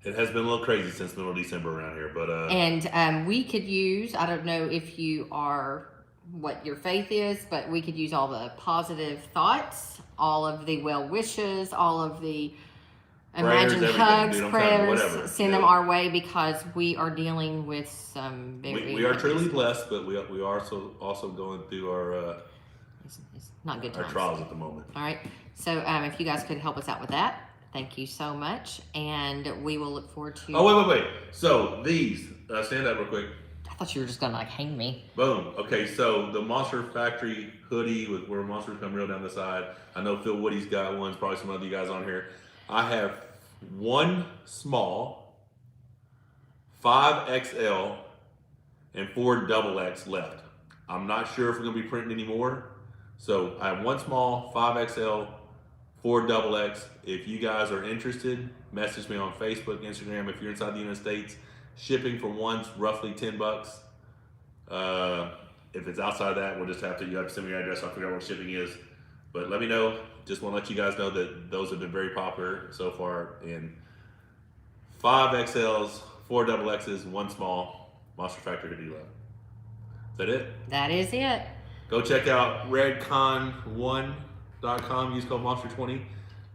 It has been a little crazy since middle of December around here, but and we could use, I don't know if you are what your faith is, but we could use all the positive thoughts, all of the well wishes, all of the imagined hugs, prayers, send them our way, because we are dealing with some very we are truly blessed, but we are also going through our it's not good times. our trials at the moment. All right, so if you guys could help us out with that, thank you so much, and we will look forward to. Oh wait. So these stand up real quick. I thought you were just gonna like hang me. Boom. Okay, so the Monster Factory hoodie with where monsters come real down the side. I know Phil Woody's got one. Probably some other you guys on here. I have 1 small, 5 XL, and 4 XX left. I'm not sure if we're gonna be printing any more. So I have 1 small, 5 XL, 4 XX. If you guys are interested, message me on Facebook, Instagram. If you're inside the United States, shipping for one's roughly $10. If it's outside that, you have to send me your address. I'll figure out what shipping is. But let me know. Just want to let you guys know that those have been very popular so far. And 5 XLs, 4 XXs, 1 small, Monster Factory hoodie left. Is that it? That is it. Go check out redcon1.com. Use code Monster20.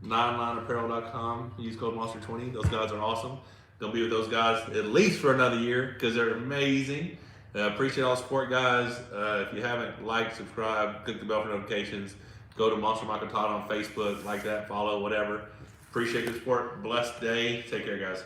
9lineapparel.com. Use code Monster20. Those guys are awesome. Gonna be with those guys at least for another year because they're amazing. Appreciate all the support, guys. If you haven't liked, subscribe, click the bell for notifications. Go to Monster Michael Todd on Facebook, like that, follow, whatever. Appreciate the support. Blessed day. Take care, guys.